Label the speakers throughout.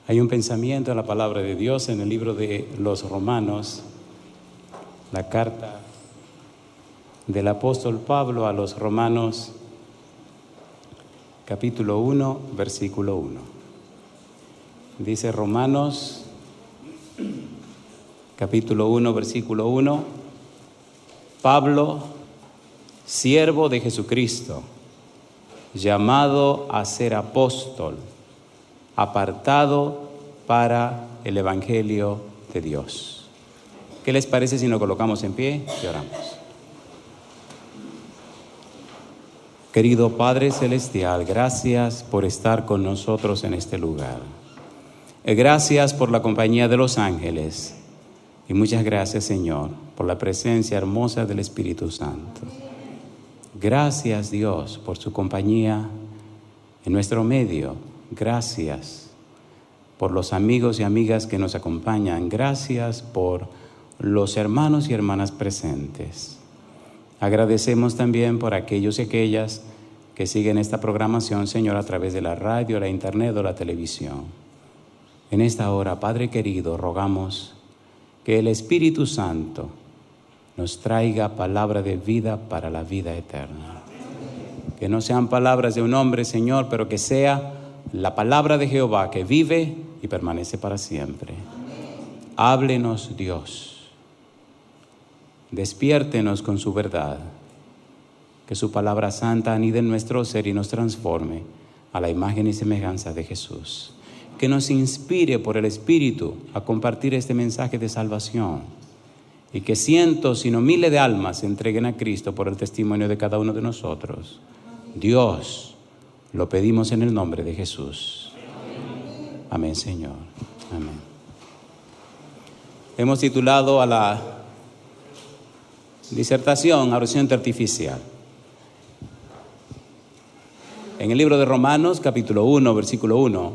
Speaker 1: Hay un pensamiento en la palabra de Dios en el libro de los Romanos, la carta del apóstol Pablo a los Romanos, capítulo 1, versículo 1. Dice Romanos, capítulo 1, versículo 1, Pablo, siervo de Jesucristo, llamado a ser apóstol, apartado para el Evangelio de Dios. ¿Qué les parece si nos colocamos en pie y oramos? Querido Padre Celestial, gracias por estar con nosotros en este lugar. Gracias por la compañía de los ángeles. Y muchas gracias, Señor, por la presencia hermosa del Espíritu Santo. Gracias, Dios, por su compañía en nuestro medio. Gracias por los amigos y amigas que nos acompañan. Gracias por los hermanos y hermanas presentes. Agradecemos también por aquellos y aquellas que siguen esta programación, Señor, a través de la radio, la internet o la televisión. En esta hora, Padre querido, rogamos que el Espíritu Santo nos traiga palabra de vida para la vida eterna. Que no sean palabras de un hombre, Señor, pero que sea la palabra de Jehová que vive y permanece para siempre. Háblenos, Dios. Despiértenos con su verdad. Que su palabra santa anide en nuestro ser y nos transforme a la imagen y semejanza de Jesús. Que nos inspire por el Espíritu a compartir este mensaje de salvación. Y que cientos, sino miles de almas se entreguen a Cristo por el testimonio de cada uno de nosotros. Dios, lo pedimos en el nombre de Jesús. Amén, Señor. Amén. Hemos titulado a la disertación Oración artificial. En el libro de Romanos, capítulo 1, versículo 1,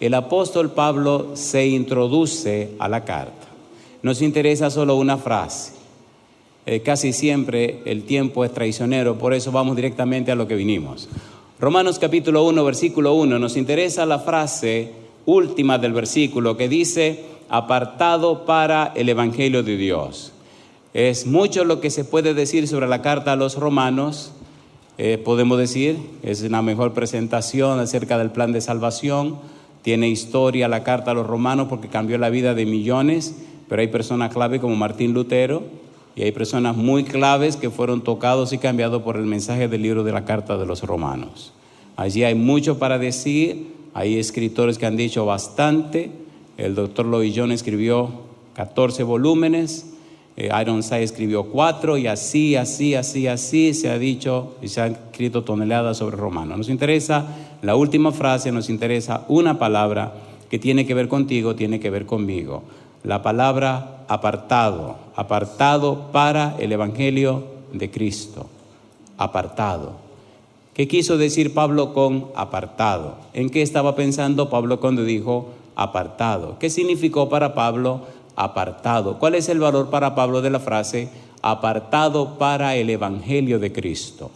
Speaker 1: el apóstol Pablo se introduce a la carta. Nos interesa solo una frase. Casi siempre el tiempo es traicionero, por eso vamos directamente a lo que vinimos. Romanos capítulo 1, versículo 1, nos interesa la frase última del versículo que dice, apartado para el Evangelio de Dios. Es mucho lo que se puede decir sobre la carta a los romanos. Podemos decir, es una mejor presentación acerca del plan de salvación. Tiene historia la carta a los romanos porque cambió la vida de millones, pero hay personas clave como Martín Lutero y hay personas muy claves que fueron tocados y cambiados por el mensaje del libro de la carta de los romanos. Allí hay mucho para decir, hay escritores que han dicho bastante. El doctor Lloyd Jones escribió 14 volúmenes, Ironside escribió 4 y así se ha dicho y se han escrito toneladas sobre romanos. Nos interesa la última frase, nos interesa una palabra que tiene que ver contigo, tiene que ver conmigo. La palabra apartado, apartado para el Evangelio de Cristo, apartado. ¿Qué quiso decir Pablo con apartado? ¿En qué estaba pensando Pablo cuando dijo apartado? ¿Qué significó para Pablo apartado? ¿Cuál es el valor para Pablo de la frase apartado para el Evangelio de Cristo?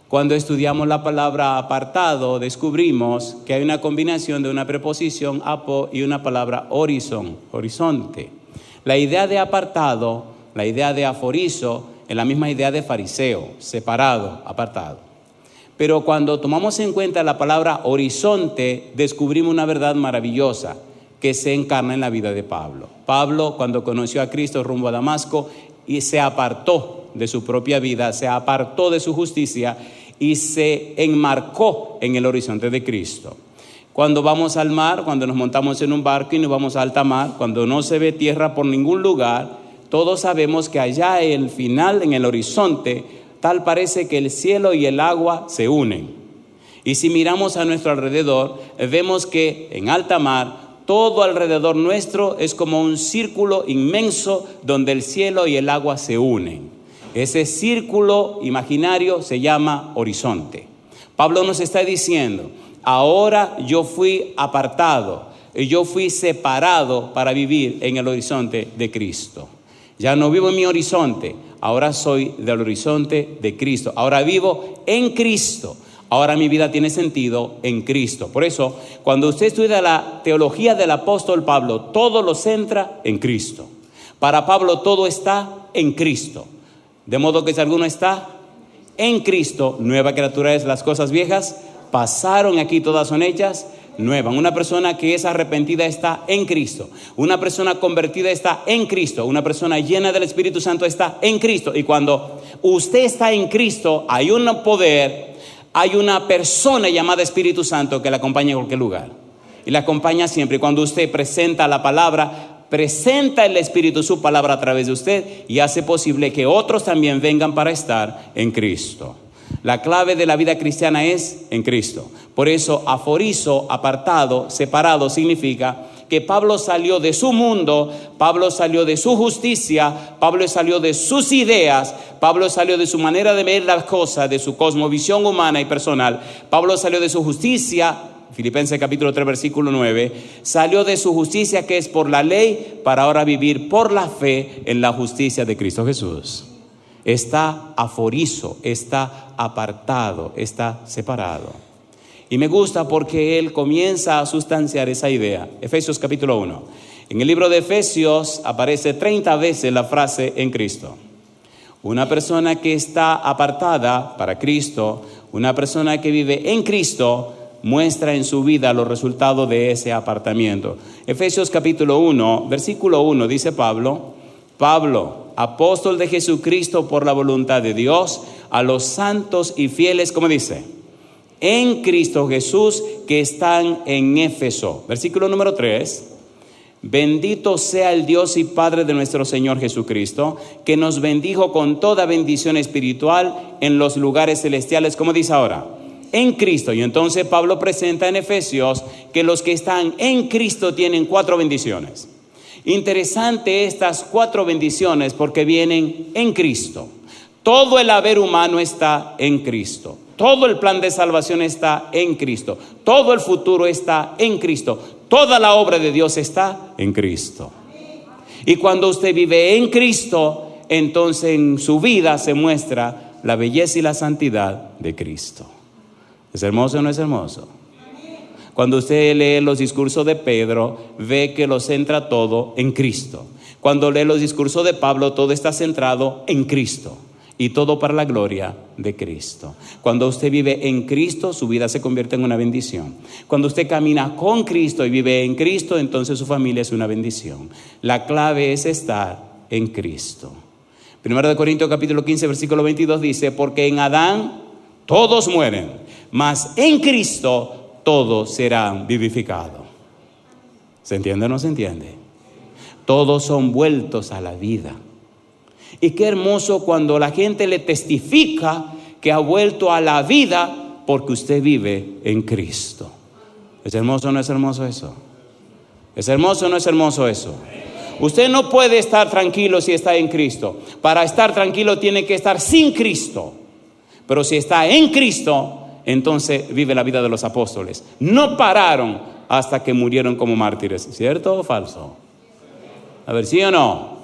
Speaker 1: Cuando estudiamos la palabra apartado, descubrimos que hay una combinación de una preposición apo y una palabra horizonte. La idea de apartado, la idea de aforizo, es la misma idea de fariseo, separado, apartado. Pero cuando tomamos en cuenta la palabra horizonte, descubrimos una verdad maravillosa que se encarna en la vida de Pablo. Pablo, cuando conoció a Cristo rumbo a Damasco, y se apartó de su propia vida, se apartó de su justicia y se enmarcó en el horizonte de Cristo. Cuando vamos al mar, cuando nos montamos en un barco y nos vamos a alta mar, cuando no se ve tierra por ningún lugar, todos sabemos que allá en el final, en el horizonte, tal parece que el cielo y el agua se unen. Y si miramos a nuestro alrededor, vemos que en alta mar, todo alrededor nuestro es como un círculo inmenso donde el cielo y el agua se unen. Ese círculo imaginario se llama horizonte. Pablo nos está diciendo, ahora yo fui apartado, yo fui separado para vivir en el horizonte de Cristo. Ya no vivo en mi horizonte, ahora soy del horizonte de Cristo. Ahora vivo en Cristo. Ahora mi vida tiene sentido en Cristo. Por eso, cuando usted estudia la teología del apóstol Pablo, todo lo centra en Cristo. Para Pablo todo está en Cristo. De modo que si alguno está en Cristo, nueva criatura es, las cosas viejas pasaron, aquí todas son hechas nuevas. Una persona que es arrepentida está en Cristo. Una persona convertida está en Cristo. Una persona llena del Espíritu Santo está en Cristo. Y cuando usted está en Cristo, hay un poder, hay una persona llamada Espíritu Santo que la acompaña en cualquier lugar. Y la acompaña siempre. Y cuando usted presenta la palabra, presenta el Espíritu su palabra a través de usted y hace posible que otros también vengan para estar en Cristo. La clave de la vida cristiana es en Cristo. Por eso aforizo, apartado, separado, significa que Pablo salió de su mundo, Pablo salió de su justicia, Pablo salió de sus ideas, Pablo salió de su manera de ver las cosas, de su cosmovisión humana y personal. Pablo salió de su justicia, Filipenses capítulo 3 versículo 9, salió de su justicia que es por la ley para ahora vivir por la fe en la justicia de Cristo Jesús. Está aforizo, está apartado, está separado. Y me gusta porque él comienza a sustanciar esa idea. Efesios capítulo 1. En el libro de Efesios aparece 30 veces la frase en Cristo. Una persona que está apartada para Cristo, una persona que vive en Cristo, muestra en su vida los resultados de ese apartamiento. Efesios capítulo 1, versículo 1 dice Pablo, apóstol de Jesucristo por la voluntad de Dios, a los santos y fieles, ¿cómo dice? En Cristo Jesús que están en Éfeso. Versículo número 3. Bendito sea el Dios y Padre de nuestro Señor Jesucristo, que nos bendijo con toda bendición espiritual en los lugares celestiales, ¿cómo dice ahora? En Cristo. Y entonces Pablo presenta en Efesios que los que están en Cristo tienen 4 bendiciones. Interesante estas 4 bendiciones porque vienen en Cristo. Todo el haber humano está en Cristo. Todo el plan de salvación está en Cristo. Todo el futuro está en Cristo. Toda la obra de Dios está en Cristo. Y cuando usted vive en Cristo, entonces en su vida se muestra la belleza y la santidad de Cristo. ¿Es hermoso o no es hermoso? Cuando usted lee los discursos de Pedro, ve que lo centra todo en Cristo. Cuando lee los discursos de Pablo, todo está centrado en Cristo. Y todo para la gloria de Cristo. Cuando usted vive en Cristo, su vida se convierte en una bendición. Cuando usted camina con Cristo y vive en Cristo, entonces su familia es una bendición. La clave es estar en Cristo. 1 Corintios capítulo 15, versículo 22 dice, porque en Adán todos mueren, mas en Cristo todos serán vivificados. ¿Se entiende o no se entiende? Todos son vueltos a la vida. Y qué hermoso cuando la gente le testifica que ha vuelto a la vida porque usted vive en Cristo. ¿Es hermoso o no es hermoso eso? ¿Es hermoso o no es hermoso eso? Usted no puede estar tranquilo si está en Cristo. Para estar tranquilo tiene que estar sin Cristo. Pero si está en Cristo, entonces vive la vida de los apóstoles. No pararon hasta que murieron como mártires. ¿Cierto o falso? A ver, ¿sí o no?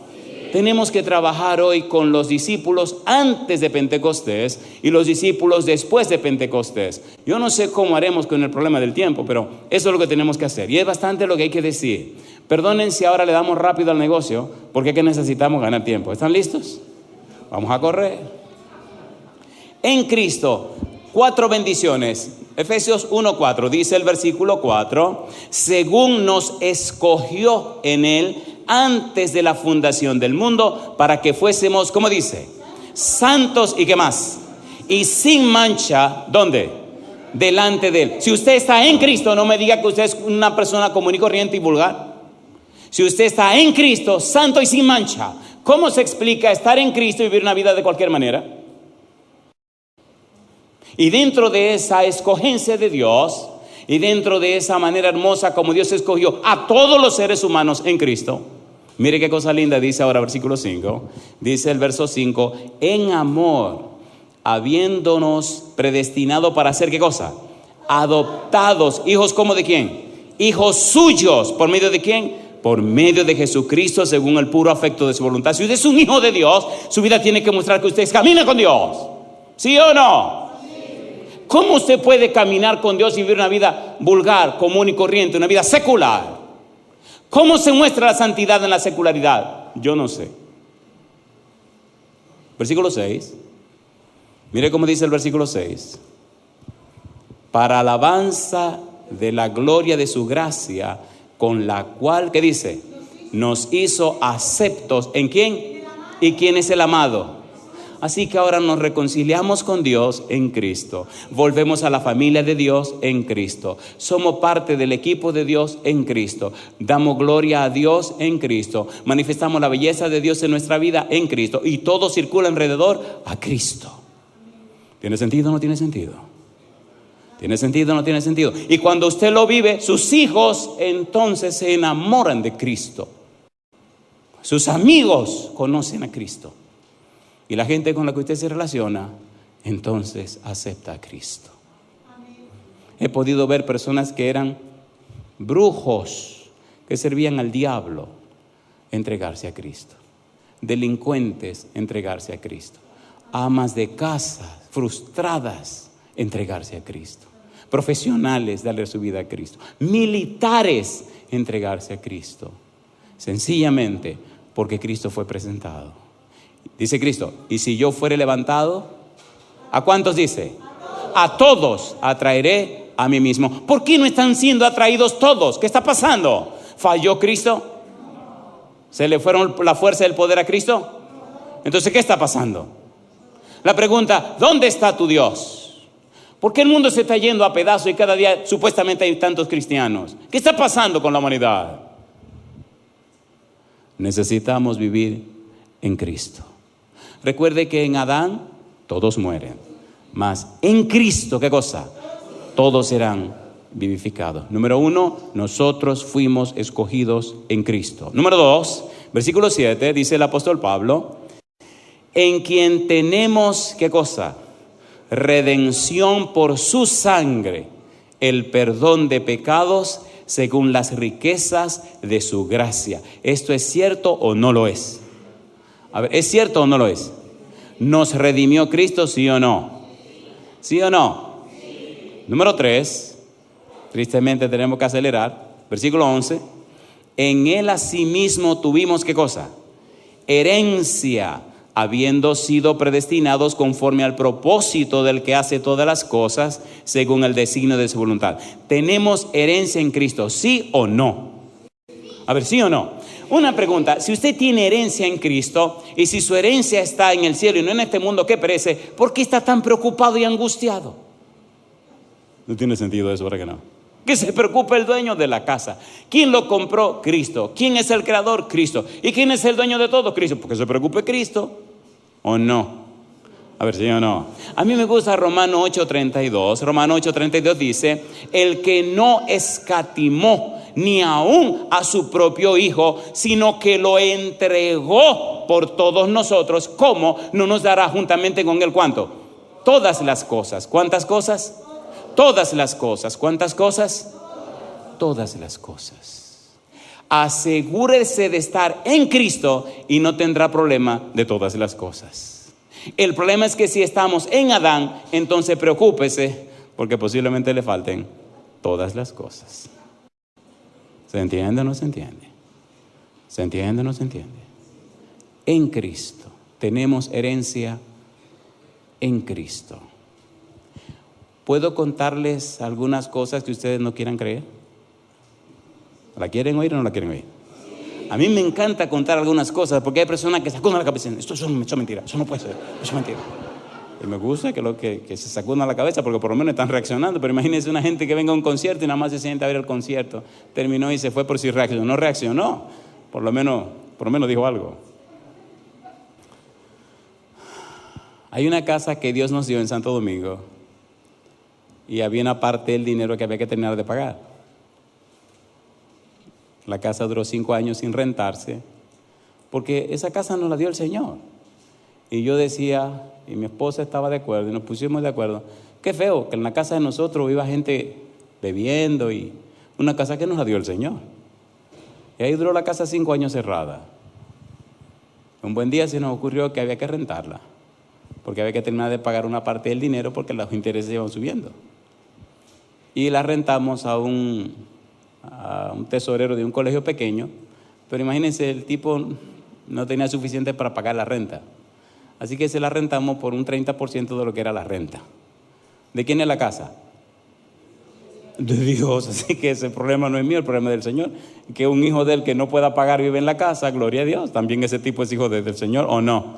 Speaker 1: Tenemos que trabajar hoy con los discípulos antes de Pentecostés y los discípulos después de Pentecostés. Yo no sé cómo haremos con el problema del tiempo, pero eso es lo que tenemos que hacer. Y es bastante lo que hay que decir. Perdonen si ahora le damos rápido al negocio, porque es que necesitamos ganar tiempo. ¿Están listos? Vamos a correr. En Cristo, 4 bendiciones. Efesios 1:4, dice el versículo 4, según nos escogió en Él antes de la fundación del mundo, para que fuésemos, ¿cómo dice? Santos y ¿qué más? Y sin mancha, ¿dónde? Delante de Él. Si usted está en Cristo, no me diga que usted es una persona común y corriente y vulgar. Si usted está en Cristo, santo y sin mancha, ¿cómo se explica estar en Cristo y vivir una vida de cualquier manera? Y dentro de esa escogencia de Dios, y dentro de esa manera hermosa como Dios escogió a todos los seres humanos en Cristo, mire qué cosa linda dice ahora versículo 5, dice el verso 5, en amor, habiéndonos predestinado para hacer ¿qué cosa? Adoptados, hijos ¿como de quién? Hijos suyos, ¿por medio de quién? Por medio de Jesucristo según el puro afecto de su voluntad. Si usted es un hijo de Dios, su vida tiene que mostrar que usted camina con Dios, ¿sí o no? ¿Cómo usted puede caminar con Dios y vivir una vida vulgar, común y corriente, una vida secular? ¿Cómo se muestra la santidad en la secularidad? Yo no sé. Versículo 6. Mire cómo dice el versículo 6. Para alabanza de la gloria de su gracia, con la cual, ¿qué dice? Nos hizo aceptos. ¿En quién? ¿Y quién es el amado? Así que ahora nos reconciliamos con Dios en Cristo. Volvemos a la familia de Dios en Cristo. Somos parte del equipo de Dios en Cristo. Damos gloria a Dios en Cristo. Manifestamos la belleza de Dios en nuestra vida en Cristo. Y todo circula alrededor a Cristo. ¿Tiene sentido o no tiene sentido? ¿Tiene sentido o no tiene sentido? Y cuando usted lo vive, sus hijos entonces se enamoran de Cristo. Sus amigos conocen a Cristo. Y la gente con la que usted se relaciona, entonces acepta a Cristo. He podido ver personas que eran brujos, que servían al diablo, entregarse a Cristo. Delincuentes, entregarse a Cristo. Amas de casa, frustradas, entregarse a Cristo. Profesionales, darle su vida a Cristo. Militares, entregarse a Cristo. Sencillamente porque Cristo fue presentado. Dice Cristo, y si yo fuere levantado, ¿a cuántos dice? A todos atraeré a mí mismo. ¿Por qué no están siendo atraídos todos? ¿Qué está pasando? ¿Falló Cristo? ¿Se le fueron la fuerza y el poder a Cristo? Entonces, ¿qué está pasando? La pregunta, ¿dónde está tu Dios? ¿Por qué el mundo se está yendo a pedazos y cada día supuestamente hay tantos cristianos? ¿Qué está pasando con la humanidad? Necesitamos vivir en Cristo. Recuerde que en Adán todos mueren, mas en Cristo, ¿qué cosa? Todos serán vivificados. Número 1, nosotros fuimos escogidos en Cristo. Número 2, versículo 7, dice el apóstol Pablo, en quien tenemos, ¿qué cosa? Redención por su sangre, el perdón de pecados según las riquezas de su gracia. ¿Esto es cierto o no lo es? A ver, ¿es cierto o no lo es? ¿Nos redimió Cristo, sí o no? ¿Sí o no? Sí. Número 3, tristemente tenemos que acelerar. Versículo 11. En él asimismo tuvimos, ¿qué cosa? Herencia, habiendo sido predestinados conforme al propósito del que hace todas las cosas, según el designio de su voluntad. ¿Tenemos herencia en Cristo, sí o no? A ver, ¿sí o no? Una pregunta, si usted tiene herencia en Cristo y si su herencia está en el cielo y no en este mundo que perece, ¿por qué está tan preocupado y angustiado? No tiene sentido eso, ¿verdad que no? Que se preocupe el dueño de la casa. ¿Quién lo compró? Cristo. ¿Quién es el creador? Cristo. ¿Y quién es el dueño de todo? Cristo. Porque se preocupe Cristo, ¿o no? A ver, ¿sí o no? A mí me gusta Romano 8:32. Romano 8:32 dice, el que no escatimó ni aún a su propio Hijo, sino que lo entregó por todos nosotros, ¿cómo no nos dará juntamente con él cuánto? Todas las cosas. ¿Cuántas cosas? Todas las cosas. ¿Cuántas cosas? Todas las cosas. Asegúrese de estar en Cristo y no tendrá problema de todas las cosas. El problema es que si estamos en Adán, entonces preocúpese porque posiblemente le falten todas las cosas. ¿Se entiende o no se entiende? ¿Se entiende o no se entiende? En Cristo. Tenemos herencia en Cristo. ¿Puedo contarles algunas cosas que ustedes no quieran creer? ¿La quieren oír o no la quieren oír? A mí me encanta contar algunas cosas porque hay personas que sacudan la cabeza y dicen, esto es mentira, eso no puede ser, eso es mentira. Y me gusta que se sacudan la cabeza porque por lo menos están reaccionando. Pero imagínense una gente que venga a un concierto y nada más se sienta a ver el concierto. Terminó y se fue por si reaccionó. No reaccionó. Por lo menos dijo algo. Hay una casa que Dios nos dio en Santo Domingo. Y había una parte del dinero que había que terminar de pagar. La casa duró 5 años sin rentarse. Porque esa casa nos la dio el Señor. Y yo decía, y mi esposa estaba de acuerdo, y nos pusimos de acuerdo, qué feo que en la casa de nosotros viva gente bebiendo, y una casa que nos la dio el Señor. Y ahí duró la casa 5 años cerrada. Un buen día se nos ocurrió que había que rentarla. porque había que terminar de pagar una parte del dinero porque los intereses iban subiendo. Y la rentamos a un tesorero de un colegio pequeño, pero imagínense, el tipo no tenía suficiente para pagar la renta. Así que se la rentamos por un 30% de lo que era la renta. ¿De quién es la casa? De Dios. Así que ese problema no es mío, el problema es del Señor. Que un hijo de él que no pueda pagar vive en la casa, gloria a Dios. También ese tipo es hijo del Señor, ¿o no?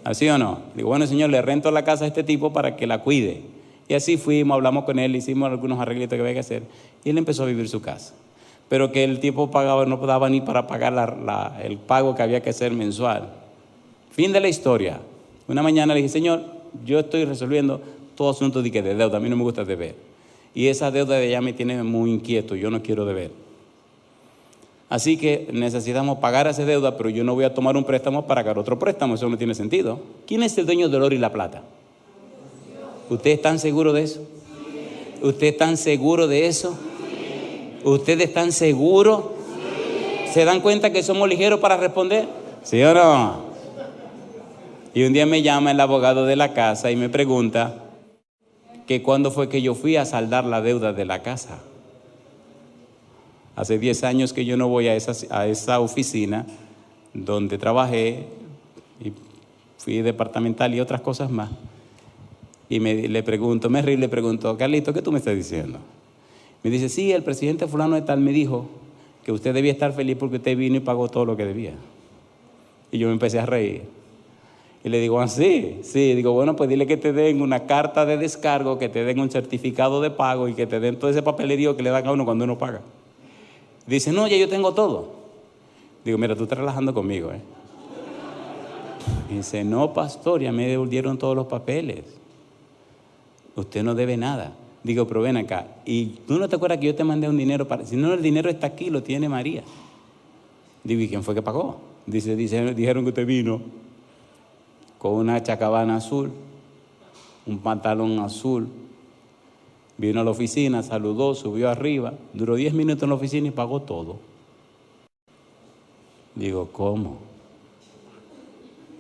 Speaker 1: ¿Así o no? Digo, bueno, Señor, le rento la casa a este tipo para que la cuide. Y así fuimos, hablamos con él, hicimos algunos arreglitos que había que hacer. Y él empezó a vivir su casa. Pero que el tipo pagaba, no daba ni para pagar el pago que había que hacer mensual. Fin de la historia. Una mañana le dije, Señor, yo estoy resolviendo todo asunto de deuda. A mí no me gusta deber. Y esa deuda de ella me tiene muy inquieto. Yo no quiero deber. Así que necesitamos pagar esa deuda, pero yo no voy a tomar un préstamo para pagar otro préstamo. Eso no tiene sentido. ¿Quién es el dueño del oro y la plata? ¿Ustedes están seguros de eso? ¿Ustedes están seguros de eso? ¿Ustedes están seguros? ¿Se dan cuenta que somos ligeros para responder? ¿Sí o no? Y un día me llama el abogado de la casa y me pregunta que cuándo fue que yo fui a saldar la deuda de la casa. Hace 10 años que yo no voy a esa oficina donde trabajé y fui departamental y otras cosas más. Y le pregunto, Carlito, ¿qué tú me estás diciendo? Me dice, sí, el presidente fulano de tal me dijo que usted debía estar feliz porque usted vino y pagó todo lo que debía. Y yo me empecé a reír. Y le digo, sí. Digo, bueno, pues dile que te den una carta de descargo, que te den un certificado de pago y que te den todo ese papelerío que le dan a uno cuando uno paga. Dice, no, ya yo tengo todo. Digo, mira, tú estás relajando conmigo, Dice, no, pastor, ya me devolvieron todos los papeles. Usted no debe nada. Digo, pero ven acá. ¿Y tú no te acuerdas que yo te mandé un dinero para...? Si no, el dinero está aquí, lo tiene María. Digo, ¿y quién fue que pagó? Dijeron que usted vino con una chacabana azul, un pantalón azul. Vino a la oficina, saludó, subió arriba, duró 10 minutos en la oficina y pagó todo. Digo, ¿cómo?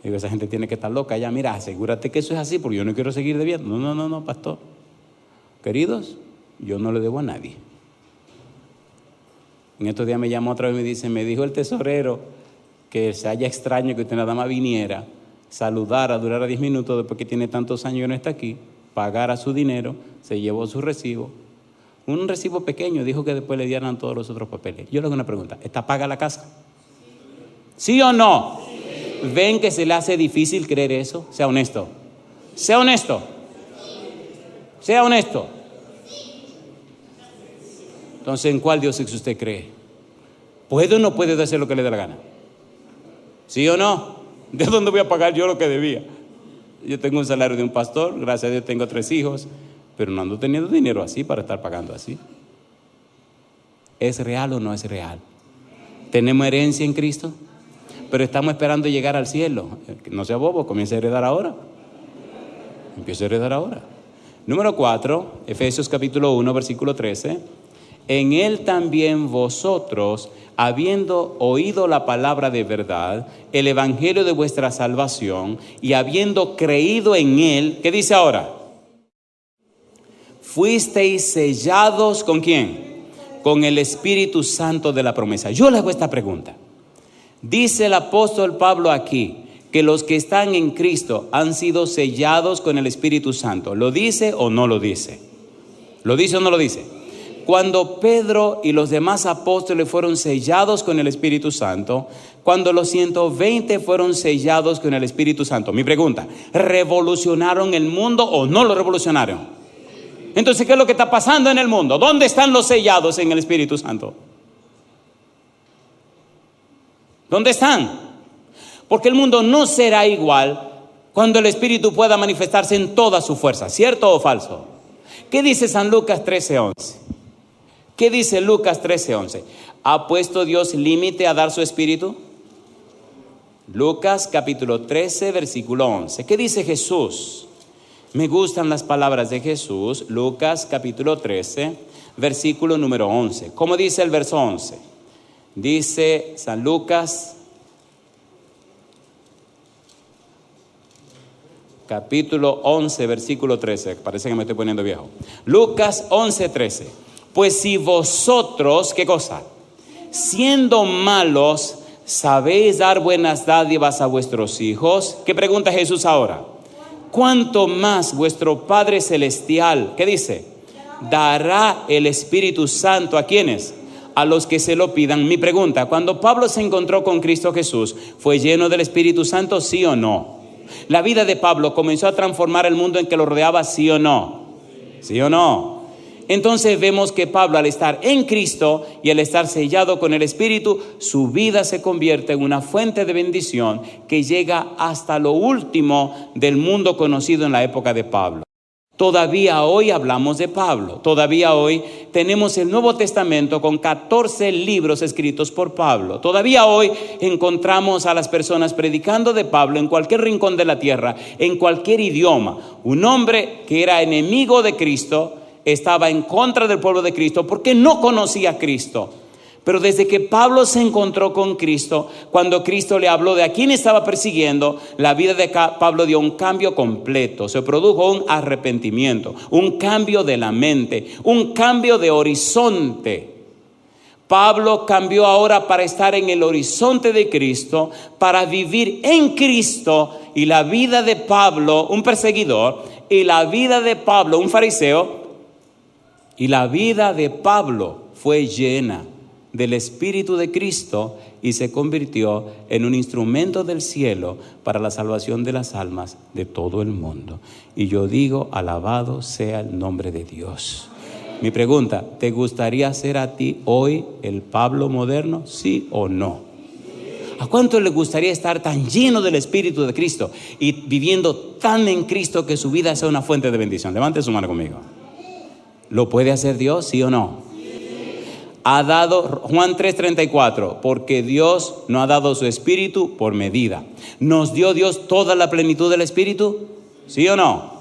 Speaker 1: Digo, esa gente tiene que estar loca. Ya, mira, asegúrate que eso es así, porque yo no quiero seguir debiendo. No, pastor. Queridos, yo no le debo a nadie. En estos días me llamó otra vez y me dice, me dijo el tesorero que se haya extraño que usted nada más viniera, saludara, durara 10 minutos después que tiene tantos años que no está aquí, pagara su dinero, se llevó su recibo, un recibo pequeño, dijo que después le dieran todos los otros papeles. Yo le hago una pregunta, ¿está paga la casa? ¿Sí o no? Sí. ¿Ven que se le hace difícil creer eso? Sea honesto. Sea honesto. Sea honesto. Entonces, ¿en cuál Dios es que usted cree? ¿Puede o no puede hacer lo que le dé la gana? ¿Sí o no? ¿De dónde voy a pagar yo lo que debía? Yo tengo un salario de un pastor, gracias a Dios tengo 3 hijos, pero no ando teniendo dinero así para estar pagando así. ¿Es real o no es real? ¿Tenemos herencia en Cristo? Pero estamos esperando llegar al cielo. No sea bobo, comienza a heredar ahora. Empieza a heredar ahora. Número 4, Efesios capítulo 1, versículo 13. En él también vosotros, habiendo oído la palabra de verdad, el evangelio de vuestra salvación, y habiendo creído en él, ¿qué dice ahora? Fuisteis sellados, ¿con quién? Con el Espíritu Santo de la promesa. Yo le hago esta pregunta. Dice el apóstol Pablo aquí que los que están en Cristo han sido sellados con el Espíritu Santo. ¿Lo dice o no lo dice? ¿Lo dice o no lo dice? Cuando Pedro y los demás apóstoles fueron sellados con el Espíritu Santo, cuando los 120 fueron sellados con el Espíritu Santo, mi pregunta, ¿revolucionaron el mundo o no lo revolucionaron? Entonces, ¿qué es lo que está pasando en el mundo? ¿Dónde están los sellados en el Espíritu Santo? ¿Dónde están? Porque el mundo no será igual cuando el Espíritu pueda manifestarse en toda su fuerza, ¿cierto o falso? ¿Qué dice San Lucas 13:11? ¿Qué dice Lucas 13:11? ¿Ha puesto Dios límite a dar su Espíritu? Lucas capítulo 13, versículo 11. ¿Qué dice Jesús? Me gustan las palabras de Jesús. Lucas capítulo 13, versículo número 11. ¿Cómo dice el verso 11? Dice San Lucas capítulo 11, versículo 13. Parece que me estoy poniendo viejo. Lucas 11, 13. Pues si vosotros, ¿qué cosa? Siendo malos, sabéis dar buenas dádivas a vuestros hijos. ¿Qué pregunta Jesús ahora? ¿Cuánto más vuestro Padre Celestial, qué dice? Dará el Espíritu Santo ¿a quiénes? A los que se lo pidan. Mi pregunta, cuando Pablo se encontró con Cristo Jesús, ¿fue lleno del Espíritu Santo, sí o no? ¿La vida de Pablo comenzó a transformar el mundo en que lo rodeaba, sí o no? ¿Sí o no? Entonces vemos que Pablo, al estar en Cristo y al estar sellado con el Espíritu, su vida se convierte en una fuente de bendición que llega hasta lo último del mundo conocido en la época de Pablo. Todavía hoy hablamos de Pablo. Todavía hoy tenemos el Nuevo Testamento con 14 libros escritos por Pablo. Todavía hoy encontramos a las personas predicando de Pablo en cualquier rincón de la tierra, en cualquier idioma. Un hombre que era enemigo de Cristo, estaba en contra del pueblo de Cristo porque no conocía a Cristo. Pero desde que Pablo se encontró con Cristo, cuando Cristo le habló de a quién estaba persiguiendo, la vida de Pablo dio un cambio completo. Se produjo un arrepentimiento, un cambio de la mente, un cambio de horizonte. Pablo cambió ahora para estar en el horizonte de Cristo, para vivir en Cristo. Y la vida de Pablo, un perseguidor, y la vida de Pablo, un fariseo, y la vida de Pablo fue llena del Espíritu de Cristo y se convirtió en un instrumento del cielo para la salvación de las almas de todo el mundo. Y yo digo, alabado sea el nombre de Dios. Mi pregunta, ¿te gustaría ser a ti hoy el Pablo moderno? ¿Sí o no? ¿A cuánto le gustaría estar tan lleno del Espíritu de Cristo y viviendo tan en Cristo que su vida sea una fuente de bendición? Levante su mano conmigo. ¿Lo puede hacer Dios, sí o no? Ha dado, Juan 3:34, porque Dios no ha dado su Espíritu por medida. ¿Nos dio Dios toda la plenitud del Espíritu? ¿Sí o no?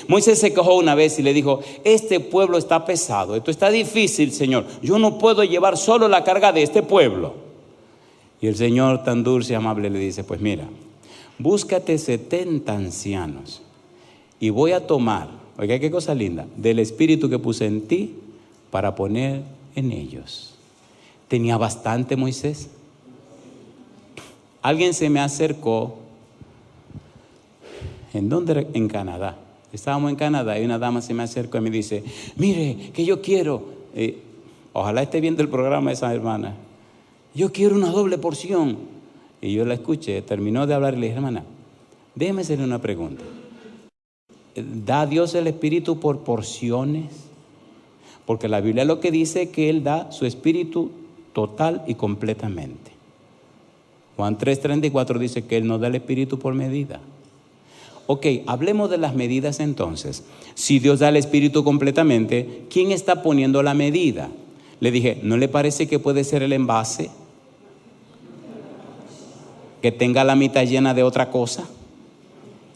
Speaker 1: Moisés se quejó una vez y le dijo, este pueblo está pesado, esto está difícil, Señor. Yo no puedo llevar solo la carga de este pueblo. Y el Señor, tan dulce y amable, le dice, pues mira, búscate 70 ancianos y voy a tomar, oiga qué cosa linda, del Espíritu que puse en ti para poner en ellos. ¿Tenía bastante Moisés? Alguien se me acercó, ¿en dónde? En Canadá. Estábamos en Canadá y una dama se me acercó y me dice, mire, que yo quiero, ojalá esté viendo el programa esa hermana, yo quiero una doble porción. Y yo la escuché, terminó de hablar y le dije, hermana, déjeme hacerle una pregunta. ¿Da Dios el Espíritu por porciones? Porque la Biblia lo que dice es que Él da su Espíritu total y completamente. Juan 3:34 dice que Él nos da el Espíritu por medida. Ok, hablemos de las medidas entonces. Si Dios da el Espíritu completamente, ¿quién está poniendo la medida? Le dije, ¿no le parece que puede ser el envase? Que tenga la mitad llena de otra cosa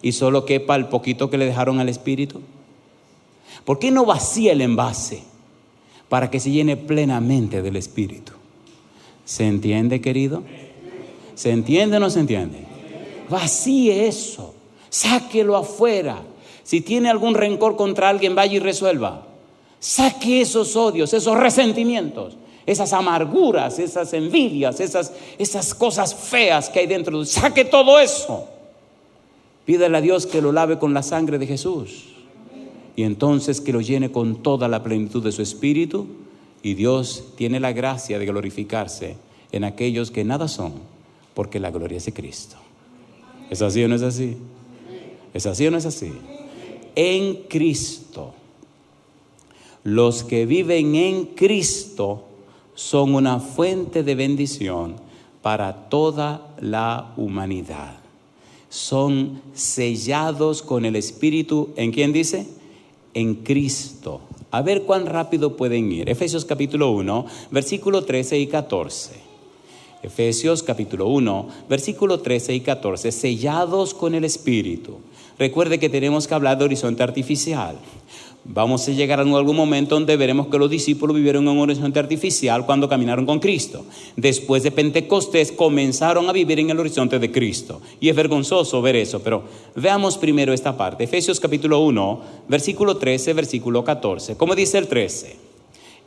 Speaker 1: y solo quepa el poquito que le dejaron al Espíritu. ¿Por qué no vacía el envase para que se llene plenamente del Espíritu? ¿Se entiende, querido? ¿Se entiende o no se entiende? Vacíe eso, sáquelo afuera. Si tiene algún rencor contra alguien, vaya y resuelva. Saque esos odios, esos resentimientos, esas amarguras, esas envidias, esas cosas feas que hay dentro. Saque todo eso. Pídale a Dios que lo lave con la sangre de Jesús. Y entonces que lo llene con toda la plenitud de su Espíritu. Y Dios tiene la gracia de glorificarse en aquellos que nada son, porque la gloria es de Cristo. ¿Es así o no es así? ¿Es así o no es así? En Cristo. Los que viven en Cristo son una fuente de bendición para toda la humanidad. Son sellados con el Espíritu. ¿En quién dice? En Cristo. A ver cuán rápido pueden ir. Efesios capítulo 1, versículo 13 y 14. Efesios capítulo 1, versículo 13 y 14. Sellados con el Espíritu. Recuerde que tenemos que hablar de horizonte artificial. Vamos a llegar en algún momento donde veremos que los discípulos vivieron en un horizonte artificial cuando caminaron con Cristo. Después de Pentecostés comenzaron a vivir en el horizonte de Cristo. Y es vergonzoso ver eso, pero veamos primero esta parte. Efesios capítulo 1, versículo 13, versículo 14. ¿Cómo dice el 13?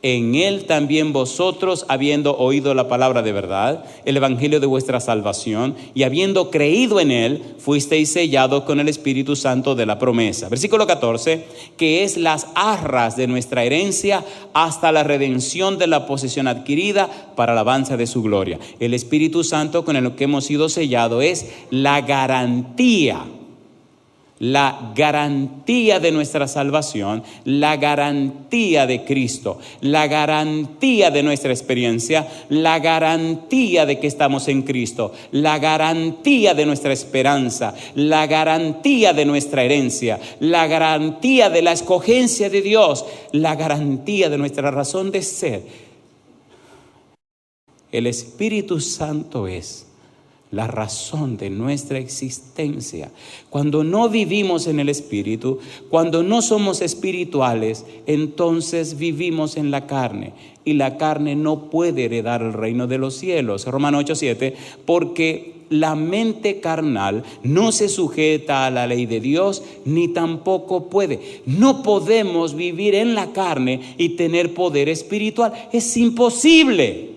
Speaker 1: En él también vosotros, habiendo oído la palabra de verdad, el evangelio de vuestra salvación, y habiendo creído en él, fuisteis sellados con el Espíritu Santo de la promesa. Versículo 14, que es las arras de nuestra herencia hasta la redención de la posesión adquirida para alabanza de su gloria. El Espíritu Santo con el que hemos sido sellados es la garantía de nuestra salvación, la garantía de Cristo, la garantía de nuestra experiencia, la garantía de que estamos en Cristo, la garantía de nuestra esperanza, la garantía de nuestra herencia, la garantía de la escogencia de Dios, la garantía de nuestra razón de ser. El Espíritu Santo es la razón de nuestra existencia. Cuando no vivimos en el Espíritu, cuando no somos espirituales, entonces vivimos en la carne, y la carne no puede heredar el reino de los cielos. Romanos 8:7, porque la mente carnal no se sujeta a la ley de Dios, ni tampoco puede. No podemos vivir en la carne y tener poder espiritual. Es imposible.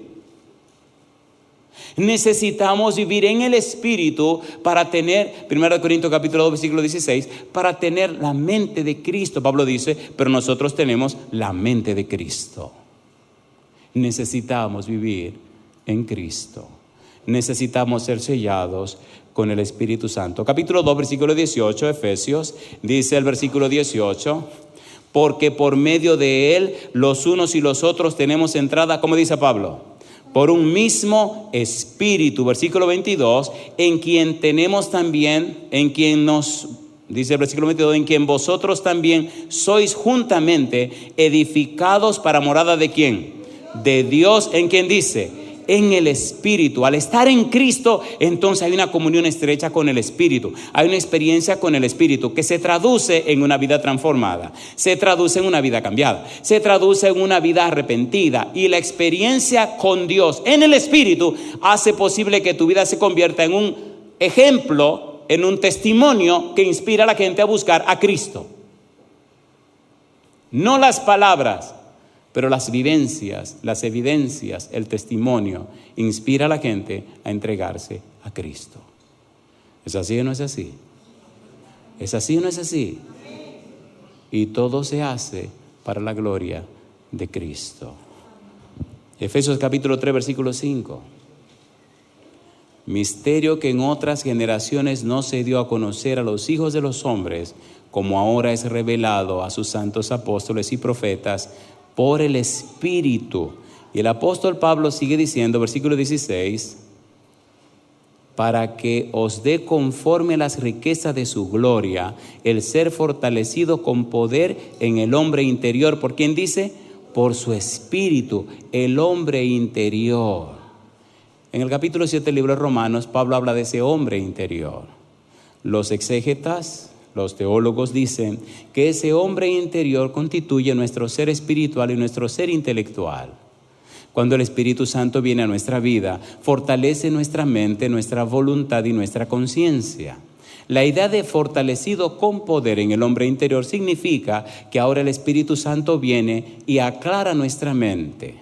Speaker 1: Necesitamos vivir en el Espíritu para tener, 1 Corintios capítulo 2 versículo 16, para tener la mente de Cristo. Pablo dice, pero nosotros tenemos la mente de Cristo. Necesitamos vivir en Cristo. Necesitamos ser sellados con el Espíritu Santo. Capítulo 2 versículo 18, Efesios, dice el versículo 18, porque por medio de él los unos y los otros tenemos entrada, como dice Pablo, por un mismo espíritu. Versículo 22, en quien tenemos también, en quien nos, dice el versículo 22, en quien vosotros también sois juntamente edificados para morada de ¿quién? De Dios. ¿En quien dice? En el Espíritu. Al estar en Cristo, entonces hay una comunión estrecha con el Espíritu. Hay una experiencia con el Espíritu que se traduce en una vida transformada, se traduce en una vida cambiada, se traduce en una vida arrepentida. Y la experiencia con Dios en el Espíritu hace posible que tu vida se convierta en un ejemplo, en un testimonio que inspira a la gente a buscar a Cristo. No las palabras, pero las vivencias, las evidencias, el testimonio inspira a la gente a entregarse a Cristo. ¿Es así o no es así? ¿Es así o no es así? Y todo se hace para la gloria de Cristo. Efesios capítulo 3 versículo 5. Misterio que en otras generaciones no se dio a conocer a los hijos de los hombres, como ahora es revelado a sus santos apóstoles y profetas por el Espíritu. Y el apóstol Pablo sigue diciendo, versículo 16, para que os dé conforme a las riquezas de su gloria, el ser fortalecido con poder en el hombre interior. ¿Por quién dice? Por su Espíritu, el hombre interior. En el capítulo 7 del libro de Romanos, Pablo habla de ese hombre interior. Los exégetas, los teólogos dicen que ese hombre interior constituye nuestro ser espiritual y nuestro ser intelectual. Cuando el Espíritu Santo viene a nuestra vida, fortalece nuestra mente, nuestra voluntad y nuestra conciencia. La idea de fortalecido con poder en el hombre interior significa que ahora el Espíritu Santo viene y aclara nuestra mente.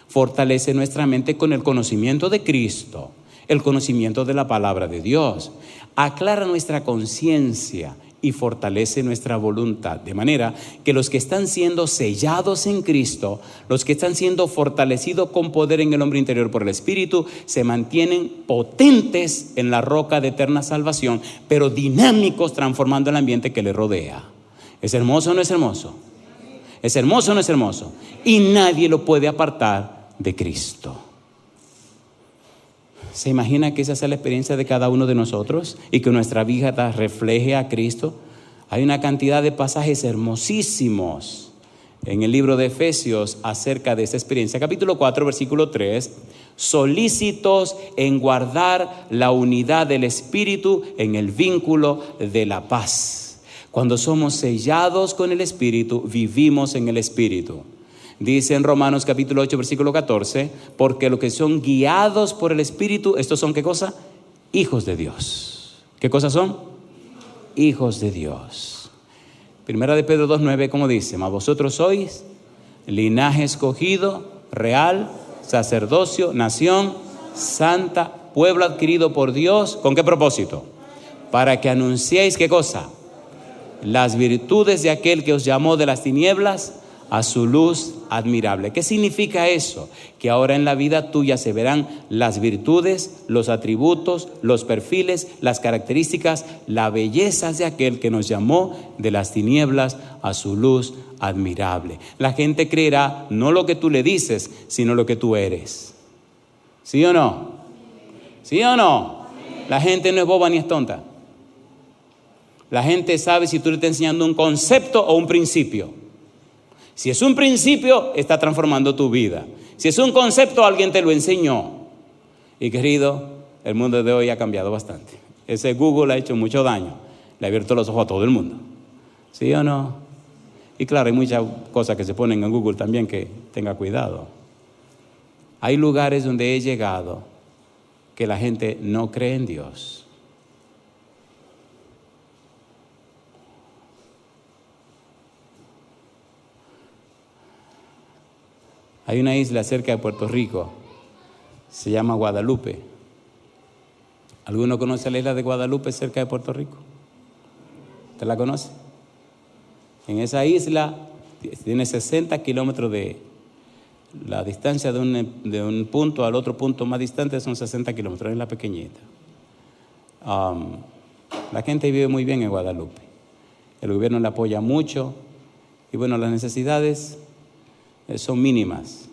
Speaker 1: Fortalece nuestra mente con el conocimiento de Cristo, el conocimiento de la palabra de Dios. Aclara nuestra conciencia y fortalece nuestra voluntad, de manera que los que están siendo sellados en Cristo, los que están siendo fortalecidos con poder en el hombre interior por el Espíritu, se mantienen potentes en la roca de eterna salvación, pero dinámicos, transformando el ambiente que les rodea. ¿Es hermoso o no es hermoso? ¿Es hermoso o no es hermoso? Y nadie lo puede apartar de Cristo. ¿Se imagina que esa sea la experiencia de cada uno de nosotros y que nuestra vida refleje a Cristo? Hay una cantidad de pasajes hermosísimos en el libro de Efesios acerca de esa experiencia. Capítulo 4, versículo 3, solícitos en guardar la unidad del Espíritu en el vínculo de la paz. Cuando somos sellados con el Espíritu, vivimos en el Espíritu. Dice en Romanos capítulo 8, versículo 14, porque los que son guiados por el Espíritu, ¿estos son qué cosa? Hijos de Dios. ¿Qué cosas son? Hijos de Dios. Primera de Pedro 2:9, ¿cómo dice? Mas vosotros sois linaje escogido, real, sacerdocio, nación santa, pueblo adquirido por Dios. ¿Con qué propósito? Para que anunciéis, ¿qué cosa? Las virtudes de aquel que os llamó de las tinieblas a su luz admirable. ¿Qué significa eso? Que ahora en la vida tuya se verán las virtudes, los atributos, los perfiles, las características, las bellezas de aquel que nos llamó de las tinieblas a su luz admirable. La gente creerá no lo que tú le dices, sino lo que tú eres. ¿Sí o no? ¿Sí o no? La gente no es boba ni es tonta. La gente sabe si tú le estás enseñando un concepto o un principio. Si es un principio, está transformando tu vida. Si es un concepto, alguien te lo enseñó. Y querido, el mundo de hoy ha cambiado bastante. Ese Google ha hecho mucho daño. Le ha abierto los ojos a todo el mundo. ¿Sí o no? Y claro, hay muchas cosas que se ponen en Google también que tenga cuidado. Hay lugares donde he llegado que la gente no cree en Dios. Hay una isla cerca de Puerto Rico, se llama Guadalupe. ¿Alguno conoce la isla de Guadalupe cerca de Puerto Rico? ¿Usted la conoce? En esa isla tiene 60 kilómetros de la distancia de un punto al otro punto más distante, son 60 kilómetros, es la pequeñita. La gente vive muy bien en Guadalupe. El gobierno le apoya mucho y bueno, las necesidades son mínimas,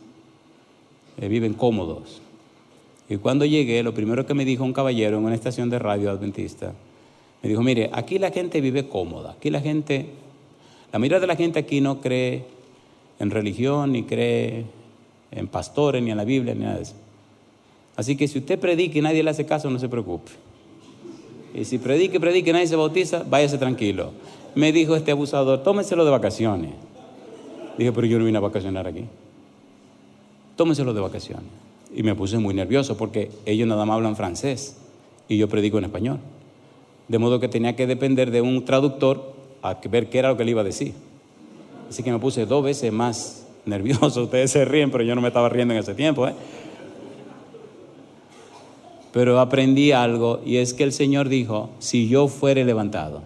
Speaker 1: viven cómodos. Y cuando llegué, lo primero que me dijo un caballero en una estación de radio adventista, me dijo, mire, aquí la gente vive cómoda, aquí la mayoría de la gente aquí no cree en religión, ni cree en pastores, ni en la Biblia, ni nada de eso. Así que si usted predica y nadie le hace caso, no se preocupe. Y si predica y nadie se bautiza, váyase tranquilo. Me dijo este abusador, tómeselo de vacaciones. Dije, pero yo no vine a vacacionar aquí. Tómenselo de vacaciones. Y me puse muy nervioso porque ellos nada más hablan francés y yo predico en español. De modo que tenía que depender de un traductor a ver qué era lo que le iba a decir. Así que me puse 2 veces más nervioso. Ustedes se ríen, pero yo no me estaba riendo en ese tiempo. Pero aprendí algo y es que el Señor dijo, si yo fuere levantado.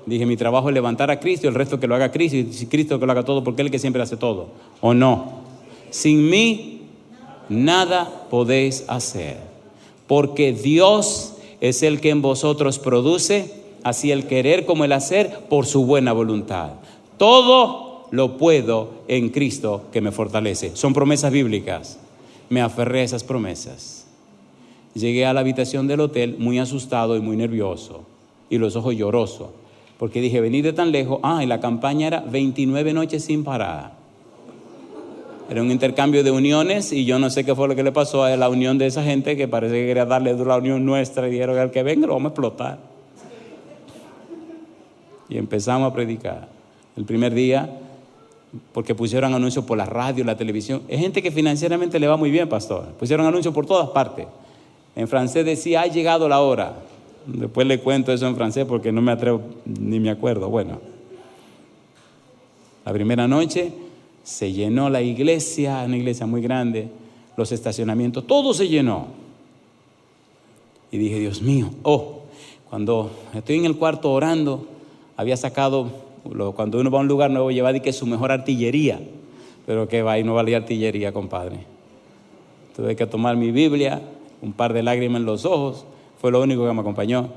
Speaker 1: Dije, mi trabajo es levantar a Cristo y el resto que lo haga Cristo. Y si Cristo que lo haga todo, porque Él es el que siempre hace todo. ¿O no? Sin mí, nada podéis hacer. Porque Dios es el que en vosotros produce, así el querer como el hacer, por su buena voluntad. Todo lo puedo en Cristo que me fortalece. Son promesas bíblicas. Me aferré a esas promesas. Llegué a la habitación del hotel muy asustado y muy nervioso. Y los ojos llorosos. Porque dije, venid de tan lejos. Y la campaña era 29 noches sin parar. Era un intercambio de uniones y yo no sé qué fue lo que le pasó a la unión de esa gente que parece que quería darle la unión nuestra y dijeron, al que venga lo vamos a explotar. Y empezamos a predicar. El primer día, porque pusieron anuncios por la radio, la televisión. Es gente que financieramente le va muy bien, pastor. Pusieron anuncios por todas partes. En francés decía, ha llegado la hora. Después le cuento eso en francés porque no me atrevo, ni me acuerdo. Bueno, la primera noche se llenó la iglesia, una iglesia muy grande, los estacionamientos, todo se llenó. Y dije, Dios mío, cuando estoy en el cuarto orando, había sacado, cuando uno va a un lugar nuevo, lleva de que su mejor artillería, pero que va y no valía artillería, compadre. Tuve que tomar mi Biblia, un par de lágrimas en los ojos. Fue lo único que me acompañó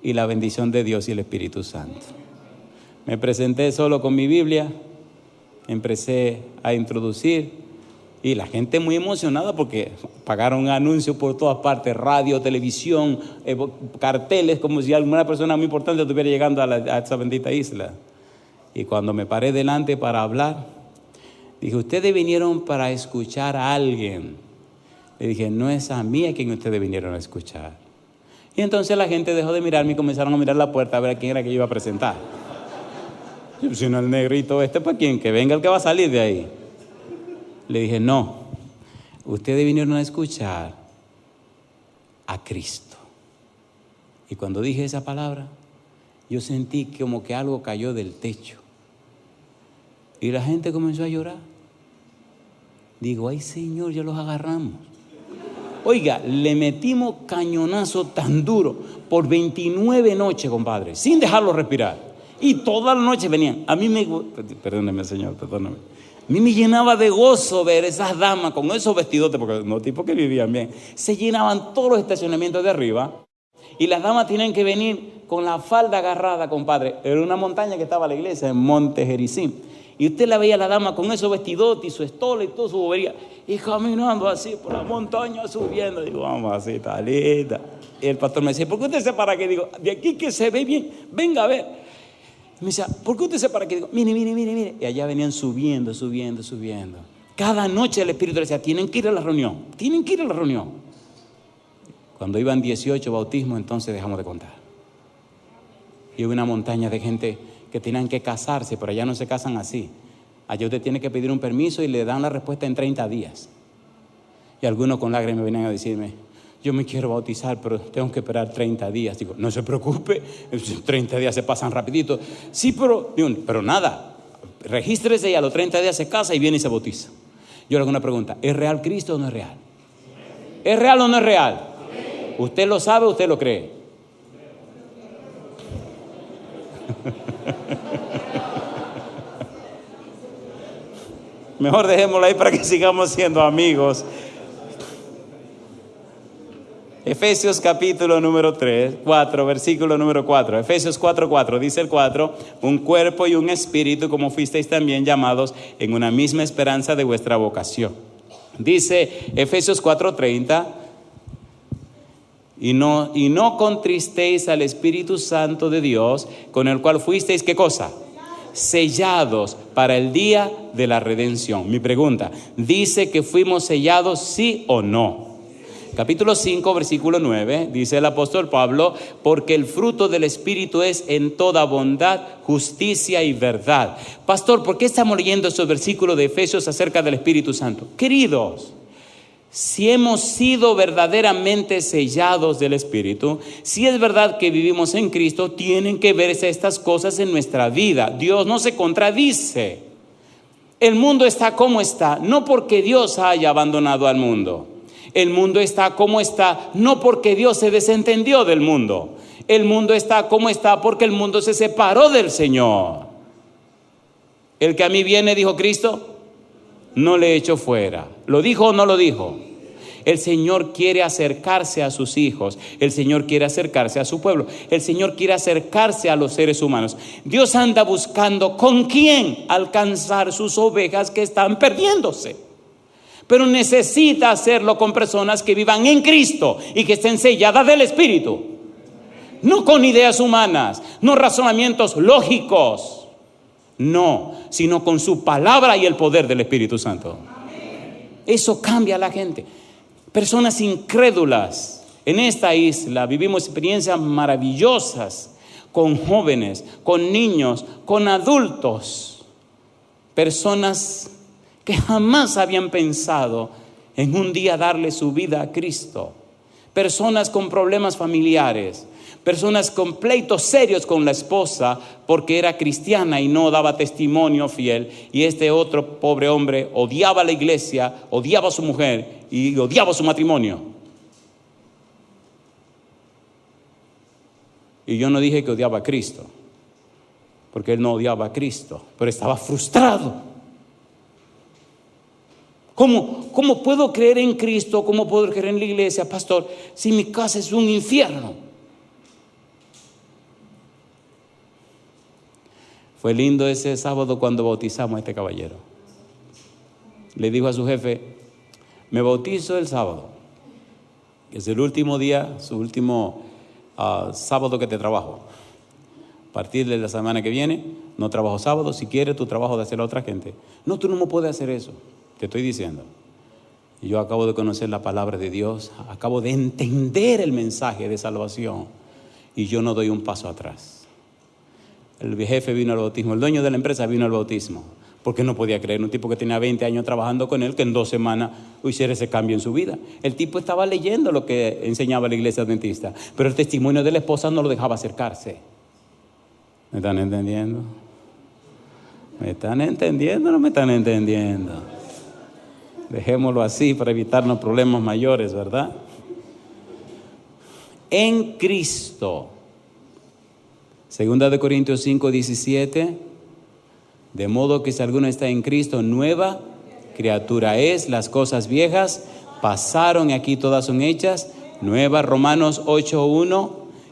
Speaker 1: y la bendición de Dios y el Espíritu Santo. Me presenté solo con mi Biblia, empecé a introducir y la gente muy emocionada porque pagaron anuncios por todas partes, radio, televisión, carteles, como si alguna persona muy importante estuviera llegando a esa bendita isla. Y cuando me paré delante para hablar, dije, ustedes vinieron para escuchar a alguien. Le dije, no es a mí a quien ustedes vinieron a escuchar. Y entonces la gente dejó de mirarme y comenzaron a mirar la puerta a ver a quién era que yo iba a presentar. Yo, si no el negrito ¿para quién? Que venga el que va a salir de ahí. Le dije, no, ustedes vinieron a escuchar a Cristo. Y cuando dije esa palabra, yo sentí como que algo cayó del techo. Y la gente comenzó a llorar. Digo, ay Señor, ya los agarramos. Oiga, le metimos cañonazo tan duro por 29 noches, compadre, sin dejarlo respirar. Y todas las noches venían. A mí perdóneme Señor, perdóneme. A mí me llenaba de gozo ver esas damas con esos vestidotes, porque no tipos que vivían bien. Se llenaban todos los estacionamientos de arriba. Y las damas tenían que venir con la falda agarrada, compadre. Era una montaña que estaba la iglesia, en Monte Jericín. Y usted la veía a la dama con esos vestidotes y su estola y toda su bobería. Y caminando así por la montaña, subiendo. Digo, vamos así, talita. Y el pastor me decía, ¿por qué usted se para aquí? Digo, de aquí que se ve bien, venga a ver. Y me decía, ¿por qué usted se para aquí? Digo, mire. Y allá venían subiendo. Cada noche el Espíritu le decía, tienen que ir a la reunión. Cuando iban 18 bautismos, entonces dejamos de contar. Y hubo una montaña de gente que tenían que casarse, pero allá no se casan así. Allá usted tiene que pedir un permiso y le dan la respuesta en 30 días. Y algunos con lágrimas venían a decirme, yo me quiero bautizar, pero tengo que esperar 30 días. Digo, no se preocupe, 30 días se pasan rapidito. Sí, pero nada, regístrese y a los 30 días se casa y viene y se bautiza. Yo le hago una pregunta, ¿es real Cristo o no es real? ¿Es real o no es real? ¿Usted lo sabe o usted lo cree? Mejor dejémoslo ahí para que sigamos siendo amigos. Efesios capítulo número 4, versículo número 4. Efesios 4, dice el 4, un cuerpo y un espíritu, como fuisteis también llamados en una misma esperanza de vuestra vocación. Dice Efesios 4:30, y no contristéis al Espíritu Santo de Dios, con el cual fuisteis, ¿qué cosa? Sellados para el día de la redención. Mi pregunta, ¿dice que fuimos sellados sí o no? Capítulo 5, versículo 9, dice el apóstol Pablo, porque el fruto del Espíritu es en toda bondad, justicia y verdad. Pastor, ¿por qué estamos leyendo estos versículos de Efesios acerca del Espíritu Santo? Queridos, si hemos sido verdaderamente sellados del Espíritu, si es verdad que vivimos en Cristo, tienen que verse estas cosas en nuestra vida. Dios no se contradice. El mundo está como está, no porque Dios haya abandonado al mundo. El mundo está como está, no porque Dios se desentendió del mundo. El mundo está como está porque el mundo se separó del Señor. El que a mí viene, dijo Cristo, no le echo fuera. ¿Lo dijo o no lo dijo? El Señor quiere acercarse a sus hijos. El Señor quiere acercarse a su pueblo. El Señor quiere acercarse a los seres humanos. Dios anda buscando con quién alcanzar sus ovejas que están perdiéndose. Pero necesita hacerlo con personas que vivan en Cristo y que estén selladas del Espíritu. No con ideas humanas, no razonamientos lógicos. No, sino con su palabra y el poder del Espíritu Santo. Eso cambia a la gente. Personas incrédulas. En esta isla vivimos experiencias maravillosas con jóvenes, con niños, con adultos. Personas que jamás habían pensado en un día darle su vida a Cristo. Personas con problemas familiares. Personas con pleitos serios con la esposa porque era cristiana y no daba testimonio fiel. Y este otro pobre hombre odiaba a la iglesia, odiaba a su mujer y odiaba su matrimonio. Y yo no dije que odiaba a Cristo, porque él no odiaba a Cristo, pero estaba frustrado. ¿Cómo puedo creer en Cristo? ¿Cómo puedo creer en la iglesia, pastor, si mi casa es un infierno? Fue lindo ese sábado cuando bautizamos a este caballero. Le dijo a su jefe, me bautizo el sábado. Es el último día, su último sábado que te trabajo. A partir de la semana que viene, no trabajo sábado. Si quieres, tu trabajo de hacer a otra gente. No, tú no me puedes hacer eso. Te estoy diciendo. Yo acabo de conocer la palabra de Dios, acabo de entender el mensaje de salvación y yo no doy un paso atrás. El jefe vino al bautismo, el dueño de la empresa vino al bautismo, porque no podía creer, un tipo que tenía 20 años trabajando con él, que en 2 semanas hiciera ese cambio en su vida. El tipo estaba leyendo lo que enseñaba la iglesia adventista, pero el testimonio de la esposa no lo dejaba acercarse. ¿Me están entendiendo? ¿Me están entendiendo o no me están entendiendo? Dejémoslo así para evitarnos problemas mayores, ¿verdad? En Cristo. 2 Corintios 5, 17. De modo que si alguno está en Cristo, nueva criatura es. Las cosas viejas pasaron y aquí todas son hechas nuevas. Romanos 8:1.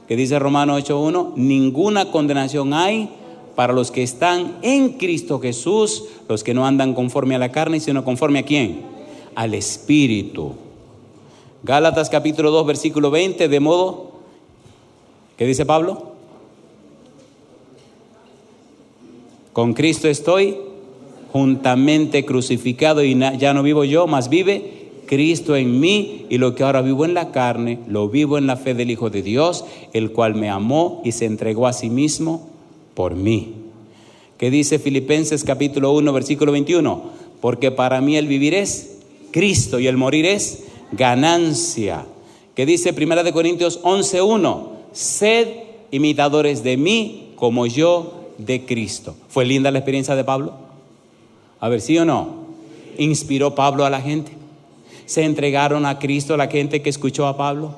Speaker 1: ¿Qué dice Romanos 8:1? Ninguna condenación hay para los que están en Cristo Jesús, los que no andan conforme a la carne, sino conforme a ¿quién? Al Espíritu. Gálatas capítulo 2, versículo 20, de modo, ¿qué dice Pablo? Con Cristo estoy juntamente crucificado y ya no vivo yo, mas vive Cristo en mí, y lo que ahora vivo en la carne, lo vivo en la fe del Hijo de Dios, el cual me amó y se entregó a sí mismo por mí. ¿Qué dice Filipenses capítulo 1, versículo 21? Porque para mí el vivir es Cristo y el morir es ganancia. ¿Qué dice 1 Corintios 11:1? Sed imitadores de mí como yo de Cristo. ¿Fue linda la experiencia de Pablo? A ver, ¿sí o no? ¿Inspiró Pablo a la gente? ¿Se entregaron a Cristo la gente que escuchó a Pablo?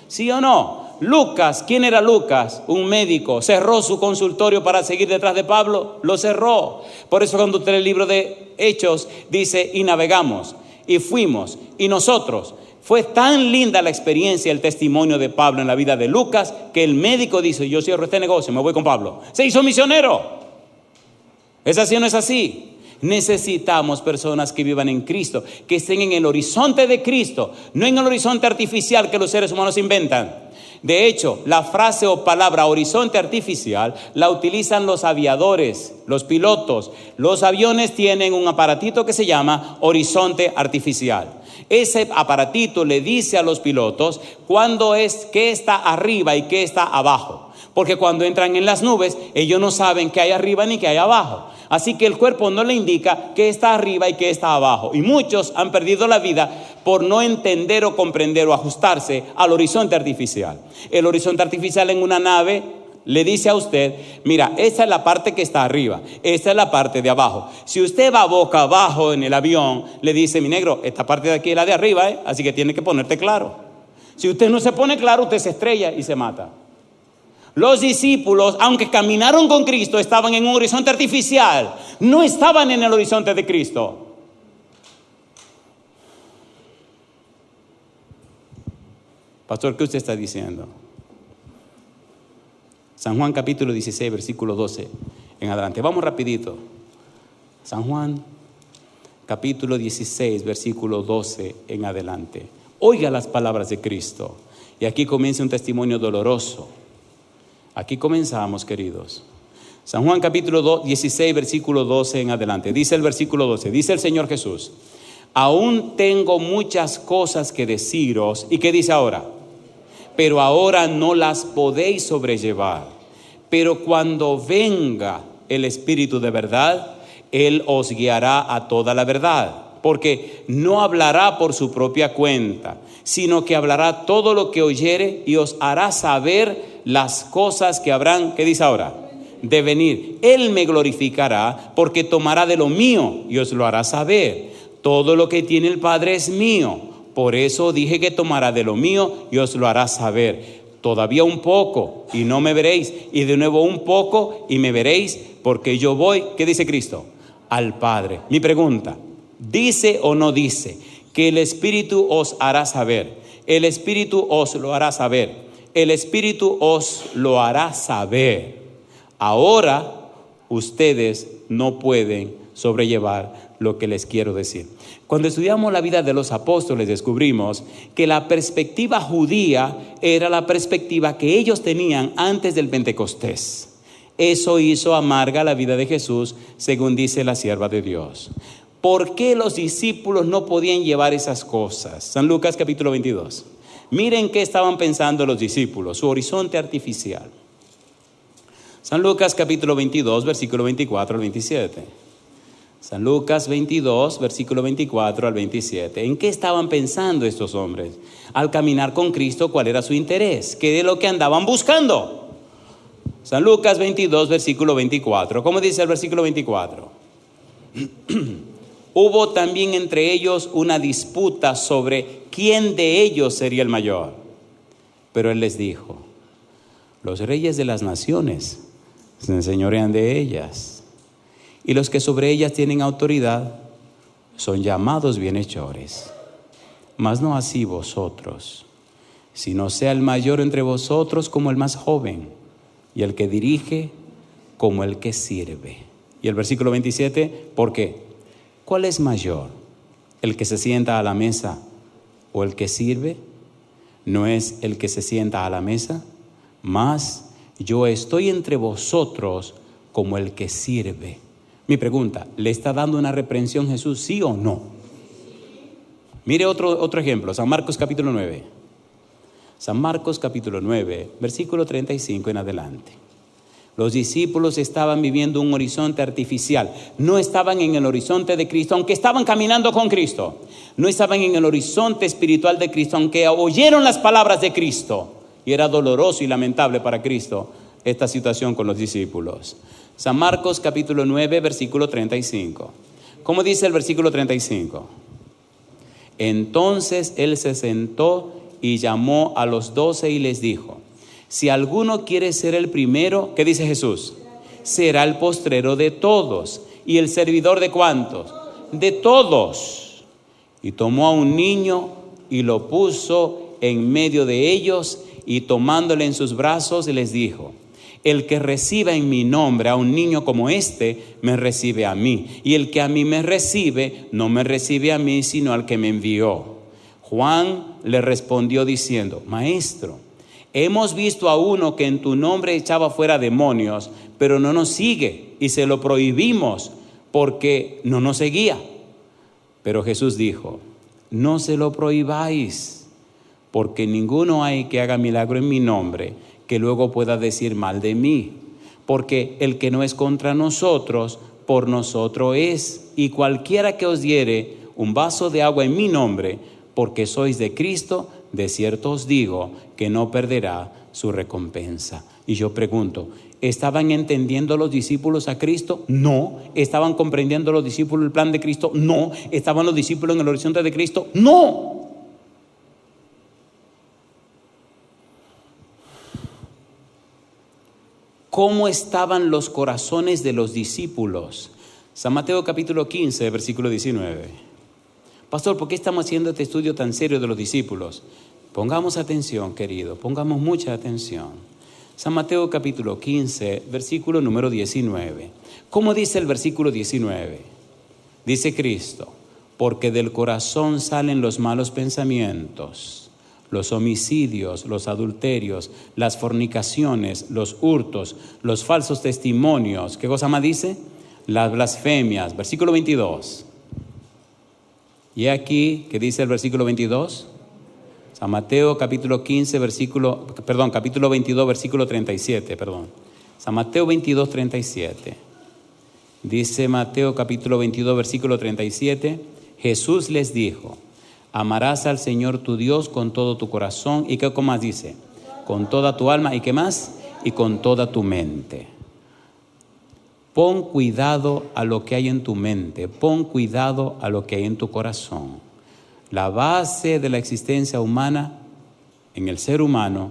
Speaker 1: ¿Sí o no? Lucas, ¿quién era Lucas? Un médico. ¿Cerró su consultorio para seguir detrás de Pablo? Lo cerró. Por eso cuando usted lee el libro de Hechos dice, y navegamos, y fuimos, y nosotros. Fue tan linda la experiencia, el testimonio de Pablo en la vida de Lucas, que el médico dice, yo cierro este negocio, me voy con Pablo. Se hizo misionero. ¿Es así o no es así? Necesitamos personas que vivan en Cristo, que estén en el horizonte de Cristo, no en el horizonte artificial que los seres humanos inventan. De hecho, la frase o palabra horizonte artificial la utilizan los aviadores, los pilotos. Los aviones tienen un aparatito que se llama horizonte artificial. Ese aparatito le dice a los pilotos cuándo es qué está arriba y qué está abajo. Porque cuando entran en las nubes, ellos no saben qué hay arriba ni qué hay abajo. Así que el cuerpo no le indica qué está arriba y qué está abajo. Y muchos han perdido la vida por no entender o comprender o ajustarse al horizonte artificial. El horizonte artificial en una nave le dice a usted, mira, esta es la parte que está arriba, esta es la parte de abajo. Si usted va boca abajo en el avión, le dice, mi negro, esta parte de aquí es la de arriba, así que tiene que ponerte claro. Si usted no se pone claro, usted se estrella y se mata. Los discípulos, aunque caminaron con Cristo, estaban en un horizonte artificial, no estaban en el horizonte de Cristo. Pastor, ¿qué usted está diciendo? San Juan capítulo 16, versículo 12 en adelante. Vamos rapidito. San Juan capítulo 16, versículo 12 en adelante. Oiga las palabras de Cristo. Y aquí comienza un testimonio doloroso. Aquí comenzamos, queridos. San Juan capítulo 16, versículo 12 en adelante. Dice el versículo 12, dice el Señor Jesús, aún tengo muchas cosas que deciros. ¿Y qué dice ahora? Pero ahora no las podéis sobrellevar. Pero cuando venga el Espíritu de verdad, Él os guiará a toda la verdad. Porque no hablará por su propia cuenta, sino que hablará todo lo que oyere y os hará saber las cosas que habrán, ¿qué dice ahora? De venir. Él me glorificará porque tomará de lo mío y os lo hará saber. Todo lo que tiene el Padre es mío. Por eso dije que tomará de lo mío y os lo hará saber. Todavía un poco y no me veréis. Y de nuevo un poco y me veréis, porque yo voy, ¿qué dice Cristo? Al Padre. Mi pregunta, ¿dice o no dice que el Espíritu os hará saber? El Espíritu os lo hará saber. El Espíritu os lo hará saber. Ahora ustedes no pueden sobrellevar lo que les quiero decir. Cuando estudiamos la vida de los apóstoles, descubrimos que la perspectiva judía era la perspectiva que ellos tenían antes del Pentecostés. Eso hizo amarga la vida de Jesús, según dice la sierva de Dios. ¿por qué los discípulos no podían llevar esas cosas? San Lucas capítulo 22. Miren qué estaban pensando los discípulos, su horizonte artificial. San Lucas capítulo 22, versículo 24 al 27. San Lucas 22, versículo 24 al 27. ¿En qué estaban pensando estos hombres? Al caminar con Cristo, ¿cuál era su interés? ¿Qué es lo que andaban buscando? San Lucas 22, versículo 24. ¿Cómo dice el versículo 24? Hubo también entre ellos una disputa sobre quién de ellos sería el mayor. Pero él les dijo: los reyes de las naciones se enseñorean de ellas, y los que sobre ellas tienen autoridad son llamados bienhechores. Mas no así vosotros, sino sea el mayor entre vosotros como el más joven, y el que dirige como el que sirve. Y el versículo 27, ¿por qué? ¿Cuál es mayor? ¿El que se sienta a la mesa o el que sirve? ¿No es el que se sienta a la mesa? Mas yo estoy entre vosotros como el que sirve. Mi pregunta, ¿le está dando una reprensión Jesús, sí o no? Mire otro ejemplo, San Marcos capítulo 9. San Marcos capítulo 9, versículo 35 en adelante. Los discípulos estaban viviendo un horizonte artificial. No estaban en el horizonte de Cristo, aunque estaban caminando con Cristo. No estaban en el horizonte espiritual de Cristo, aunque oyeron las palabras de Cristo. Y era doloroso y lamentable para Cristo esta situación con los discípulos. San Marcos capítulo 9, versículo 35. ¿Cómo dice el versículo 35? Entonces él se sentó y llamó a los 12 y les dijo: si alguno quiere ser el primero, ¿qué dice Jesús? Será el postrero de todos. ¿Y el servidor de cuántos? De todos. Y tomó a un niño y lo puso en medio de ellos, y tomándole en sus brazos les dijo: el que reciba en mi nombre a un niño como este, me recibe a mí. Y el que a mí me recibe, no me recibe a mí, sino al que me envió. Juan le respondió diciendo: Maestro, hemos visto a uno que en tu nombre echaba fuera demonios, pero no nos sigue, y se lo prohibimos porque no nos seguía. Pero Jesús dijo: no se lo prohibáis, porque ninguno hay que haga milagro en mi nombre que luego pueda decir mal de mí. Porque el que no es contra nosotros, por nosotros es. Y cualquiera que os diere un vaso de agua en mi nombre, porque sois de Cristo, de cierto os digo que no perderá su recompensa. Y yo pregunto, ¿estaban entendiendo los discípulos a Cristo? No. ¿Estaban comprendiendo los discípulos el plan de Cristo? No. ¿Estaban los discípulos en el horizonte de Cristo? No. ¿Cómo estaban los corazones de los discípulos? San Mateo capítulo 15, versículo 19. Pastor, ¿por qué estamos haciendo este estudio tan serio de los discípulos? Pongamos atención, querido, pongamos mucha atención. San Mateo capítulo 15, versículo número 19. ¿Cómo dice el versículo 19? Dice Cristo: porque del corazón salen los malos pensamientos, los homicidios, los adulterios, las fornicaciones, los hurtos, los falsos testimonios. ¿Qué cosa más dice? Las blasfemias. Versículo 22. Y aquí, ¿qué dice el versículo 22? San Mateo capítulo 15, capítulo 22, versículo 37, San Mateo 22, 37. Dice Mateo capítulo 22, versículo 37, Jesús les dijo: amarás al Señor tu Dios con todo tu corazón. ¿Y qué más dice? Con toda tu alma. ¿Y qué más? Y con toda tu mente. Pon cuidado a lo que hay en tu mente. Pon cuidado a lo que hay en tu corazón. La base de la existencia humana, en el ser humano,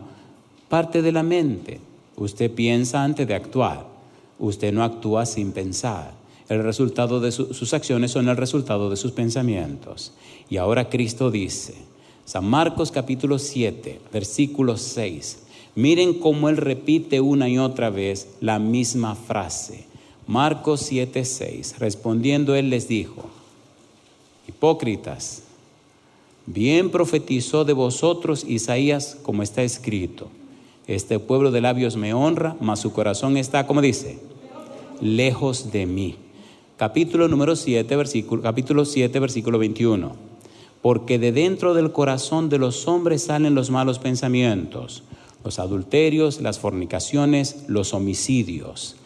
Speaker 1: parte de la mente. Usted piensa antes de actuar. Usted no actúa sin pensar. El resultado de sus acciones son el resultado de sus pensamientos. Y ahora Cristo dice, San Marcos capítulo 7, versículo 6. Miren cómo Él repite una y otra vez la misma frase. Marcos 7, 6. Respondiendo Él les dijo: hipócritas, bien profetizó de vosotros Isaías, como está escrito: este pueblo de labios me honra, mas su corazón está, ¿cómo dice? Lejos de mí. capítulo 7, versículo 21. Porque de dentro del corazón de los hombres salen los malos pensamientos, los adulterios, las fornicaciones, los homicidios.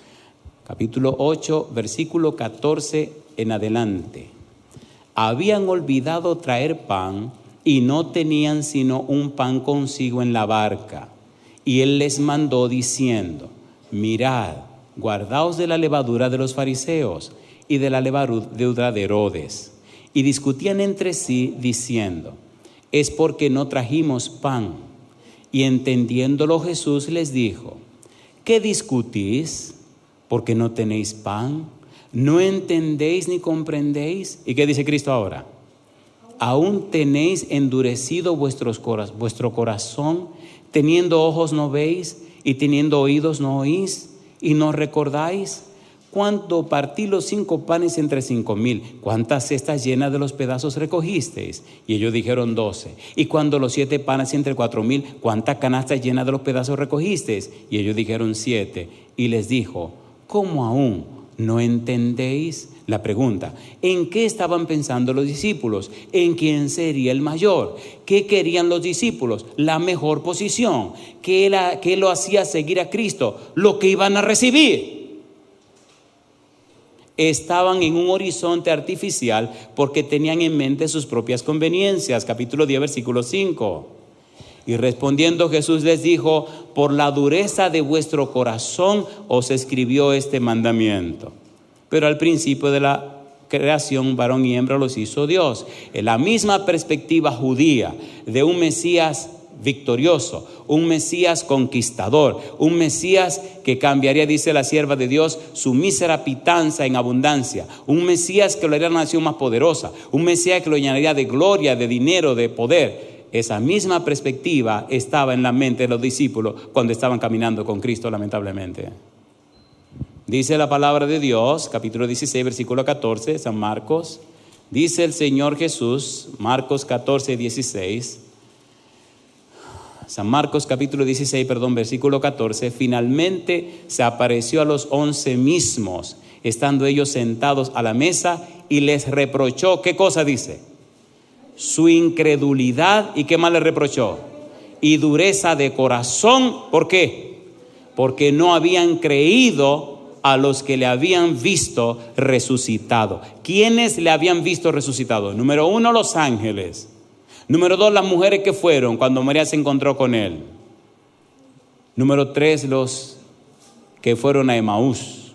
Speaker 1: Capítulo 8, versículo 14 en adelante. Habían olvidado traer pan y no tenían sino un pan consigo en la barca. Y él les mandó diciendo: mirad, guardaos de la levadura de los fariseos y de la levadura de Herodes. Y discutían entre sí diciendo: es porque no trajimos pan. Y entendiéndolo Jesús les dijo: ¿qué discutís? Porque no tenéis pan. ¿No entendéis ni comprendéis? ¿Y qué dice Cristo ahora? ¿Aún tenéis endurecido vuestro corazón? Teniendo ojos no veis, y teniendo oídos no oís, y no recordáis. Cuando partí los 5 panes entre 5,000, ¿cuántas cestas llenas de los pedazos recogisteis? Y ellos dijeron 12. Y cuando los 7 panes entre 4,000, ¿cuántas canastas llenas de los pedazos recogisteis? Y ellos dijeron 7. Y les dijo: ¿cómo aún no entendéis? La pregunta: ¿en qué estaban pensando los discípulos? ¿En quién sería el mayor? ¿Qué querían los discípulos? La mejor posición. ¿Qué lo hacía seguir a Cristo? Lo que iban a recibir. Estaban en un horizonte artificial porque tenían en mente sus propias conveniencias. Capítulo 10, versículo 5. Y respondiendo Jesús les dijo: por la dureza de vuestro corazón os escribió este mandamiento. Pero al principio de la creación, varón y hembra los hizo Dios. En la misma perspectiva judía de un Mesías victorioso, un Mesías conquistador, un Mesías que cambiaría, dice la sierva de Dios, su mísera pitanza en abundancia, un Mesías que lo haría la nación más poderosa, un Mesías que lo llenaría de gloria, de dinero, de poder. Esa misma perspectiva estaba en la mente de los discípulos cuando estaban caminando con Cristo, lamentablemente. Dice la palabra de Dios, capítulo 16, versículo 14, San Marcos. Dice el Señor Jesús, Marcos 14, 16. San Marcos capítulo 16, versículo 14. Finalmente se apareció a los 11 mismos, estando ellos sentados a la mesa, y les reprochó, ¿qué cosa dice? Su incredulidad. ¿Y qué más les reprochó? Y dureza de corazón. ¿Por qué? Porque no habían creído a los que le habían visto resucitado. ¿Quiénes le habían visto resucitado? Número 1, los ángeles. Número 2, las mujeres que fueron cuando María se encontró con él. Número 3, los que fueron a Emaús.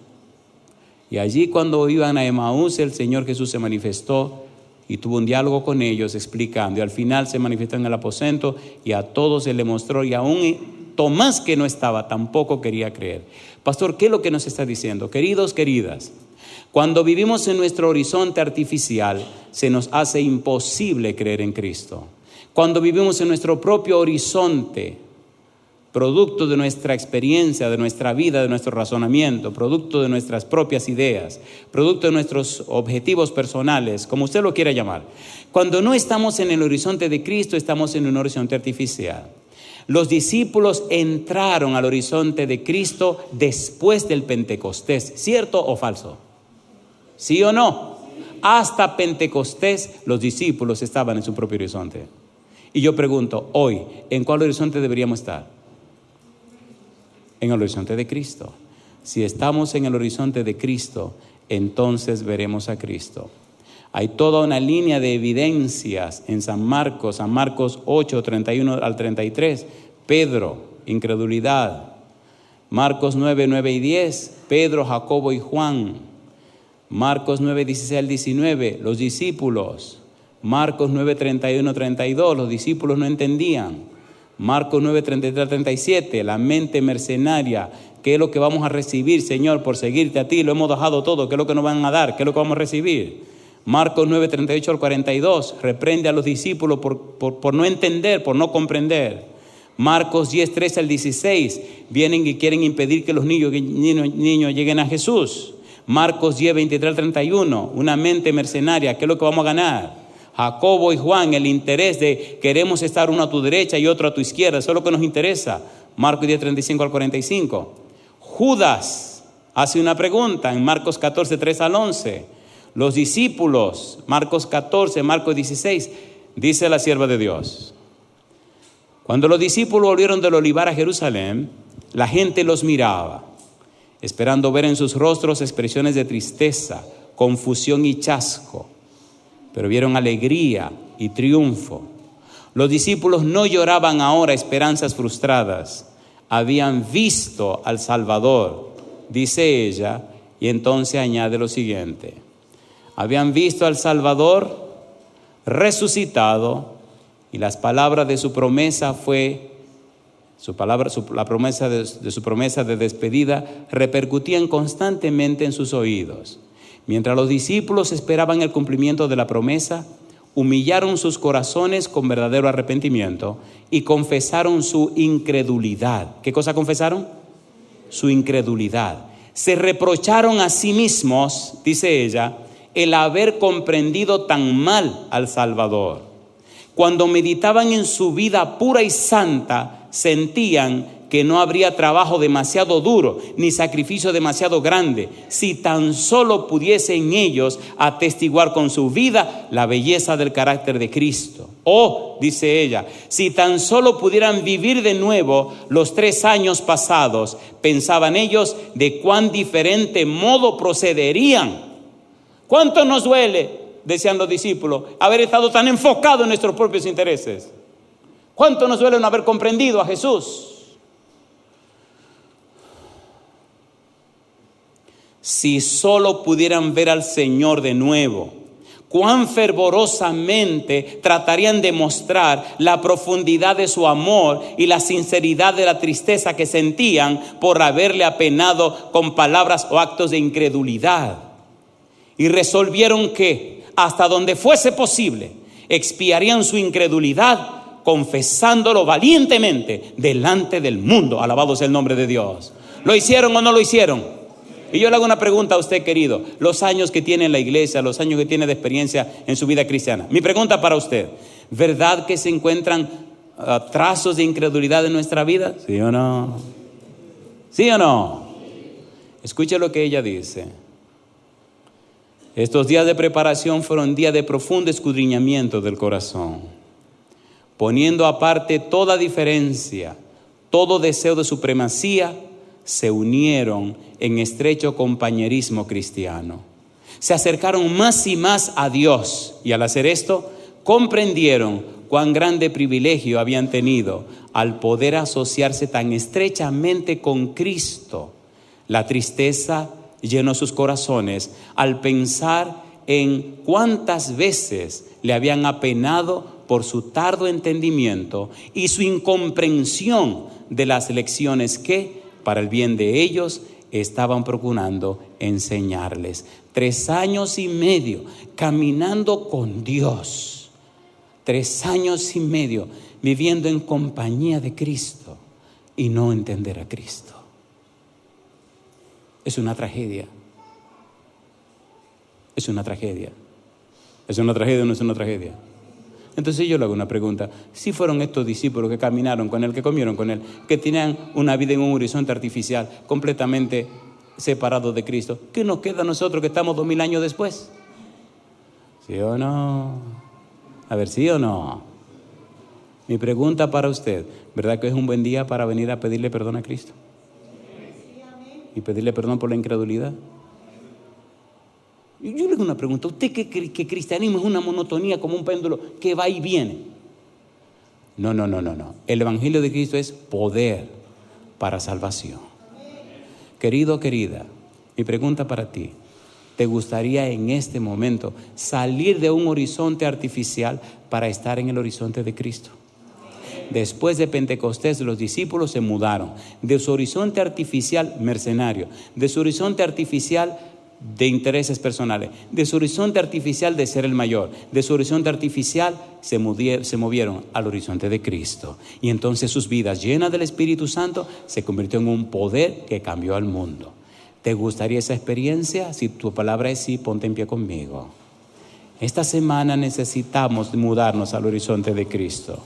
Speaker 1: Y allí cuando iban a Emaús, el Señor Jesús se manifestó y tuvo un diálogo con ellos explicando. Y al final se manifestó en el aposento y a todos se le mostró, y aún Tomás, que no estaba, tampoco quería creer. Pastor, ¿qué es lo que nos está diciendo? Queridos, queridas, cuando vivimos en nuestro horizonte artificial, se nos hace imposible creer en Cristo. Cuando vivimos en nuestro propio horizonte, producto de nuestra experiencia, de nuestra vida, de nuestro razonamiento, producto de nuestras propias ideas, producto de nuestros objetivos personales, como usted lo quiera llamar. Cuando no estamos en el horizonte de Cristo, estamos en un horizonte artificial. Los discípulos entraron al horizonte de Cristo después del Pentecostés, ¿cierto o falso? ¿Sí o no? Hasta Pentecostés los discípulos estaban en su propio horizonte. Y yo pregunto, hoy, ¿en cuál horizonte deberíamos estar? En el horizonte de Cristo. Si estamos en el horizonte de Cristo, entonces veremos a Cristo. Hay toda una línea de evidencias en San Marcos 8, 31 al 33. Pedro, incredulidad. Marcos 9, 9 y 10, Pedro, Jacobo y Juan. Marcos 9, 16 al 19, los discípulos. Marcos 9, 31, 32, los discípulos no entendían. Marcos 9, 33 al 37, la mente mercenaria. ¿Qué es lo que vamos a recibir, Señor, por seguirte a ti? Lo hemos dejado todo. ¿Qué es lo que nos van a dar? ¿Qué es lo que vamos a recibir? Marcos 9, 38 al 42, reprende a los discípulos por no entender, por no comprender. Marcos 10, 13 al 16, vienen y quieren impedir que los niños lleguen a Jesús. Marcos 10, 23 al 31, una mente mercenaria. ¿Qué es lo que vamos a ganar? Jacobo y Juan, el interés de queremos estar uno a tu derecha y otro a tu izquierda. Eso es lo que nos interesa. Marcos 10, 35 al 45. Judas, hace una pregunta en Marcos 14, 3 al 11. Los discípulos, Marcos 14, Marcos 16, dice la sierva de Dios: cuando los discípulos volvieron del olivar a Jerusalén, la gente los miraba, esperando ver en sus rostros expresiones de tristeza, confusión y chasco, pero vieron alegría y triunfo. Los discípulos no lloraban ahora esperanzas frustradas, habían visto al Salvador, dice ella, y entonces añade lo siguiente: habían visto al Salvador resucitado, y las palabras de su promesa la promesa de su promesa de despedida repercutían constantemente en sus oídos. Mientras los discípulos esperaban el cumplimiento de la promesa, humillaron sus corazones con verdadero arrepentimiento y confesaron su incredulidad. ¿Qué cosa confesaron? Su incredulidad. Se reprocharon a sí mismos, dice ella, el haber comprendido tan mal al Salvador. Cuando meditaban en su vida pura y santa, sentían que no habría trabajo demasiado duro, ni sacrificio demasiado grande, si tan solo pudiesen ellos atestiguar con su vida la belleza del carácter de Cristo. O, dice ella, si tan solo pudieran vivir de nuevo los 3 años pasados, pensaban ellos de cuán diferente modo procederían. ¿Cuánto nos duele, decían los discípulos, haber estado tan enfocados en nuestros propios intereses? ¿Cuánto nos duele no haber comprendido a Jesús? Si solo pudieran ver al Señor de nuevo, cuán fervorosamente tratarían de mostrar la profundidad de su amor y la sinceridad de la tristeza que sentían por haberle apenado con palabras o actos de incredulidad. Y resolvieron que, hasta donde fuese posible, expiarían su incredulidad confesándolo valientemente delante del mundo. Alabado sea el nombre de Dios. ¿Lo hicieron o no lo hicieron? Y yo le hago una pregunta a usted, querido. Los años que tiene en la iglesia, los años que tiene de experiencia en su vida cristiana. Mi pregunta para usted: ¿verdad que se encuentran trazos de incredulidad en nuestra vida? ¿Sí o no? ¿Sí o no? Escuche lo que ella dice. Estos días de preparación fueron días de profundo escudriñamiento del corazón, poniendo aparte toda diferencia, todo deseo de supremacía, se unieron en estrecho compañerismo cristiano. Se acercaron más y más a Dios, y al hacer esto, comprendieron cuán grande privilegio habían tenido al poder asociarse tan estrechamente con Cristo. La tristeza llenó sus corazones al pensar en cuántas veces le habían apenado por su tardo entendimiento y su incomprensión de las lecciones que, para el bien de ellos, estaban procurando enseñarles. 3 años y medio caminando con Dios. 3 años y medio viviendo en compañía de Cristo y no entender a Cristo. Es una tragedia. Es una tragedia. ¿Es una tragedia o no es una tragedia? Entonces yo le hago una pregunta: si fueron estos discípulos que caminaron con Él, que comieron con Él, que tenían una vida en un horizonte artificial completamente separado de Cristo, ¿qué nos queda a nosotros que estamos 2000 años después? ¿Sí o no? A ver, ¿sí o no? Mi pregunta para usted: ¿verdad que es un buen día para venir a pedirle perdón a Cristo? Y pedirle perdón por la incredulidad. Yo le hago una pregunta: ¿usted cree que cristianismo es una monotonía como un péndulo que va y viene? No. El evangelio de Cristo es poder para salvación. Querido, querida, mi pregunta para ti: ¿te gustaría en este momento salir de un horizonte artificial para estar en el horizonte de Cristo? Después de Pentecostés, los discípulos se mudaron de su horizonte artificial mercenario, de su horizonte artificial de intereses personales, de su horizonte artificial de ser el mayor, de su horizonte artificial se movieron al horizonte de Cristo. Y entonces sus vidas, llenas del Espíritu Santo, se convirtió en un poder que cambió al mundo. ¿Te gustaría esa experiencia? Si tu palabra es sí, ponte en pie conmigo. Esta semana necesitamos mudarnos al horizonte de Cristo.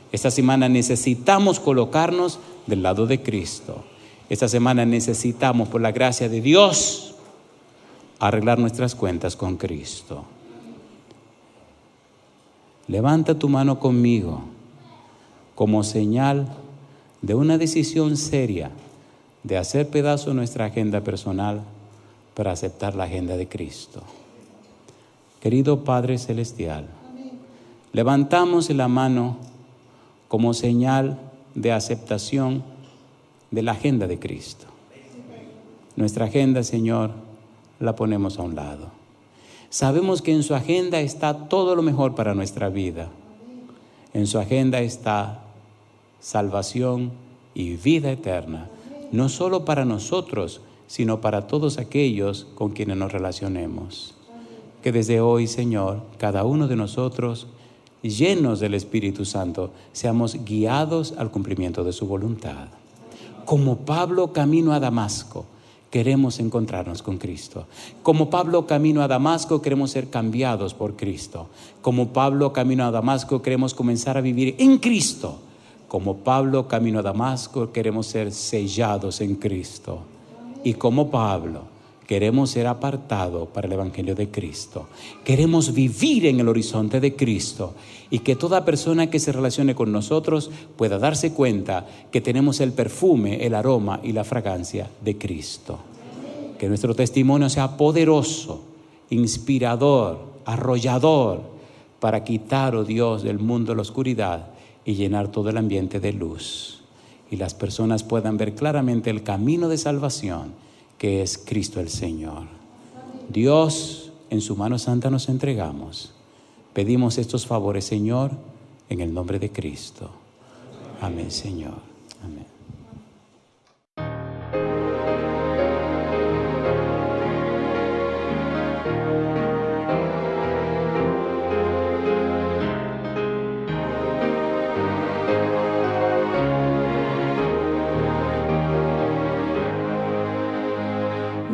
Speaker 1: Esta semana necesitamos colocarnos del lado de Cristo. Esta semana necesitamos, por la gracia de Dios, arreglar nuestras cuentas con Cristo. Levanta tu mano conmigo como señal de una decisión seria de hacer pedazo nuestra agenda personal para aceptar la agenda de Cristo. Querido Padre Celestial, levantamos la mano como señal de aceptación de la agenda de Cristo. Nuestra agenda, Señor, la ponemos a un lado. Sabemos que en su agenda está todo lo mejor para nuestra vida. En su agenda está salvación y vida eterna, no solo para nosotros, sino para todos aquellos con quienes nos relacionemos. Que desde hoy, Señor, cada uno de nosotros, llenos del Espíritu Santo, seamos guiados al cumplimiento de su voluntad. Como Pablo camino a Damasco, queremos encontrarnos con Cristo. Como Pablo camino a Damasco, queremos ser cambiados por Cristo. Como Pablo camino a Damasco, queremos comenzar a vivir en Cristo. Como Pablo camino a Damasco, queremos ser sellados en Cristo. Y como Pablo, queremos ser apartados para el Evangelio de Cristo. Queremos vivir en el horizonte de Cristo y que toda persona que se relacione con nosotros pueda darse cuenta que tenemos el perfume, el aroma y la fragancia de Cristo. Que nuestro testimonio sea poderoso, inspirador, arrollador, para quitar, oh Dios, del mundo la oscuridad y llenar todo el ambiente de luz. Y las personas puedan ver claramente el camino de salvación que es Cristo el Señor. Dios, en su mano santa nos entregamos. Pedimos estos favores, Señor, en el nombre de Cristo. Amén, Señor. Amén.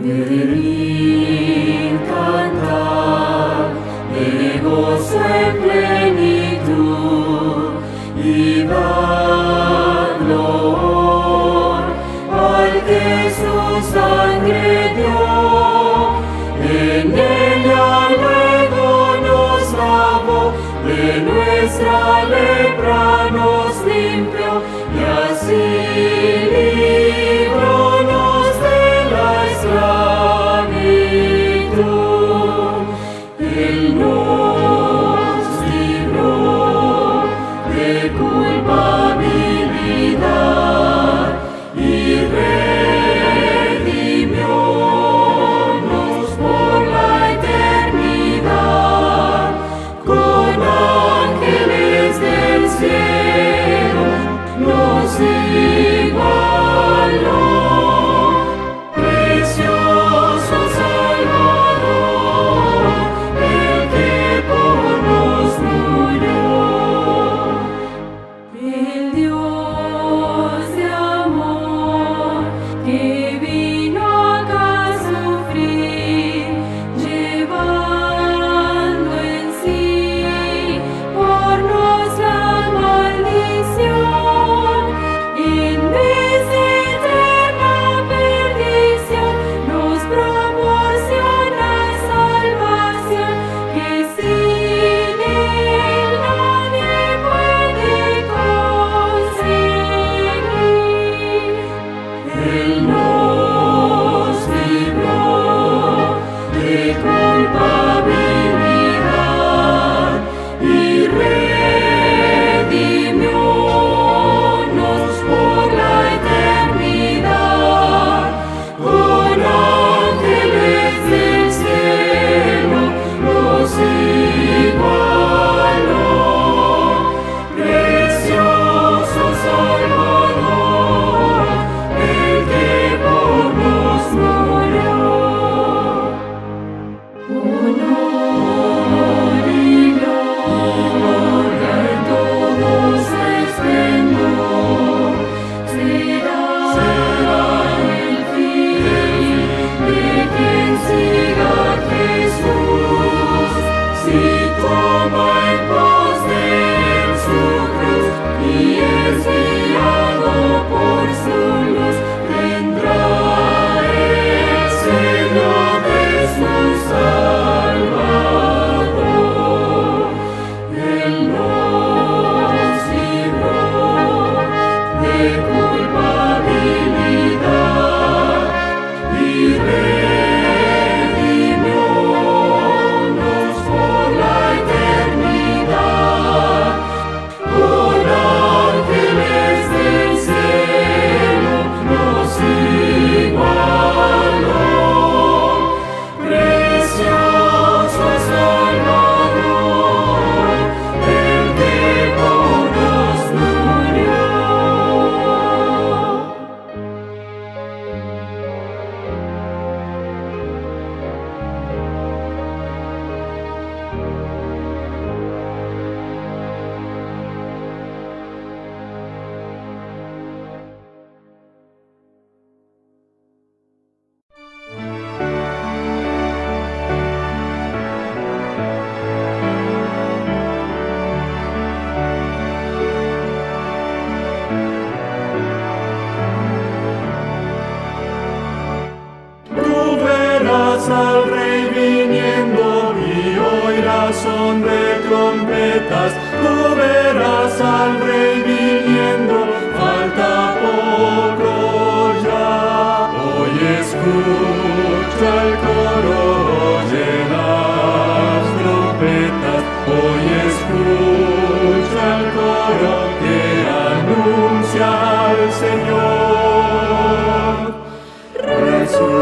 Speaker 2: Venid, cantad de gozo en plenitud y dadlo al que su sangre dio. En ella luego nos lavó, de nuestra lepra nos limpió y así libró esclavitud. Él nos libró de culpabilidad y redimiónos por la eternidad. Con ángeles del cielo nos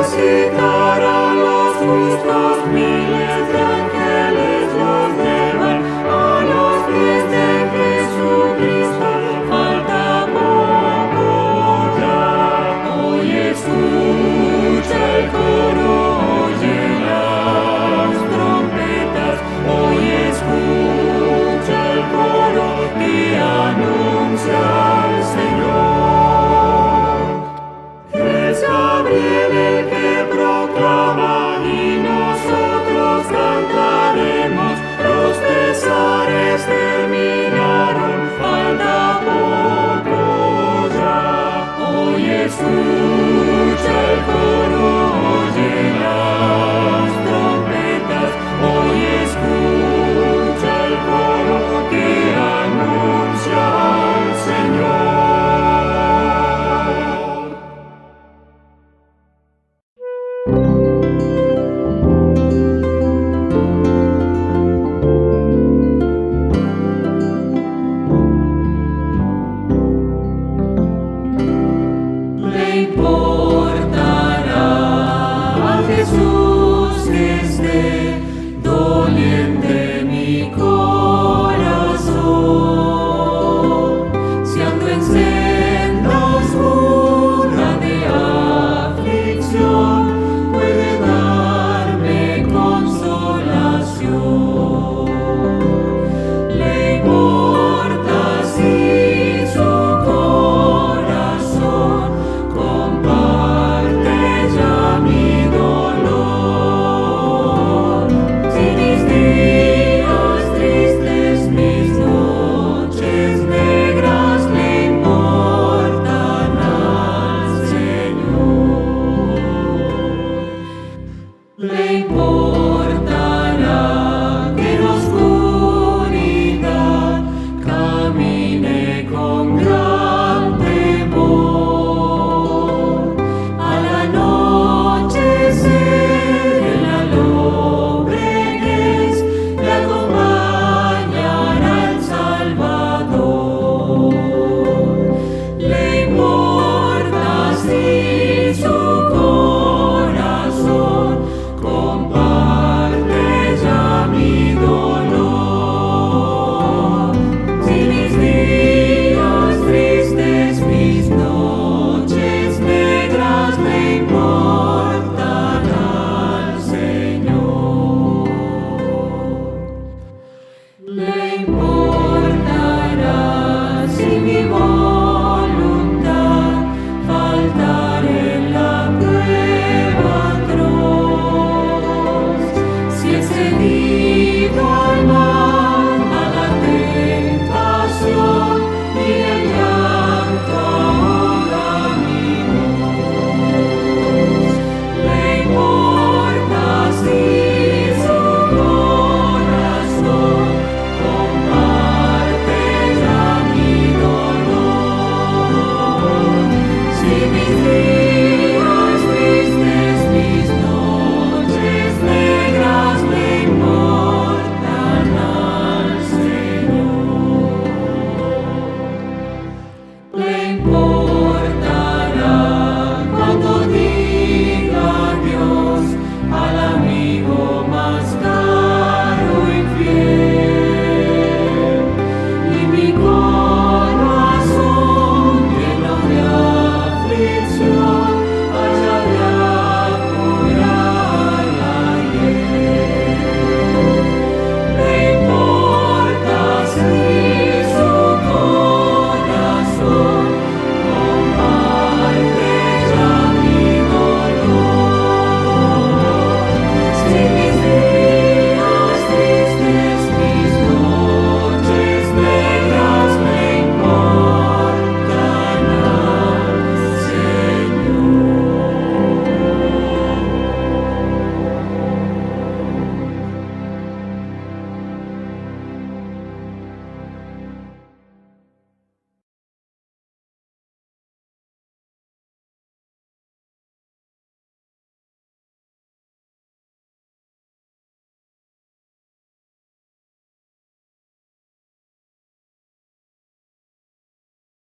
Speaker 2: suscitar a los justos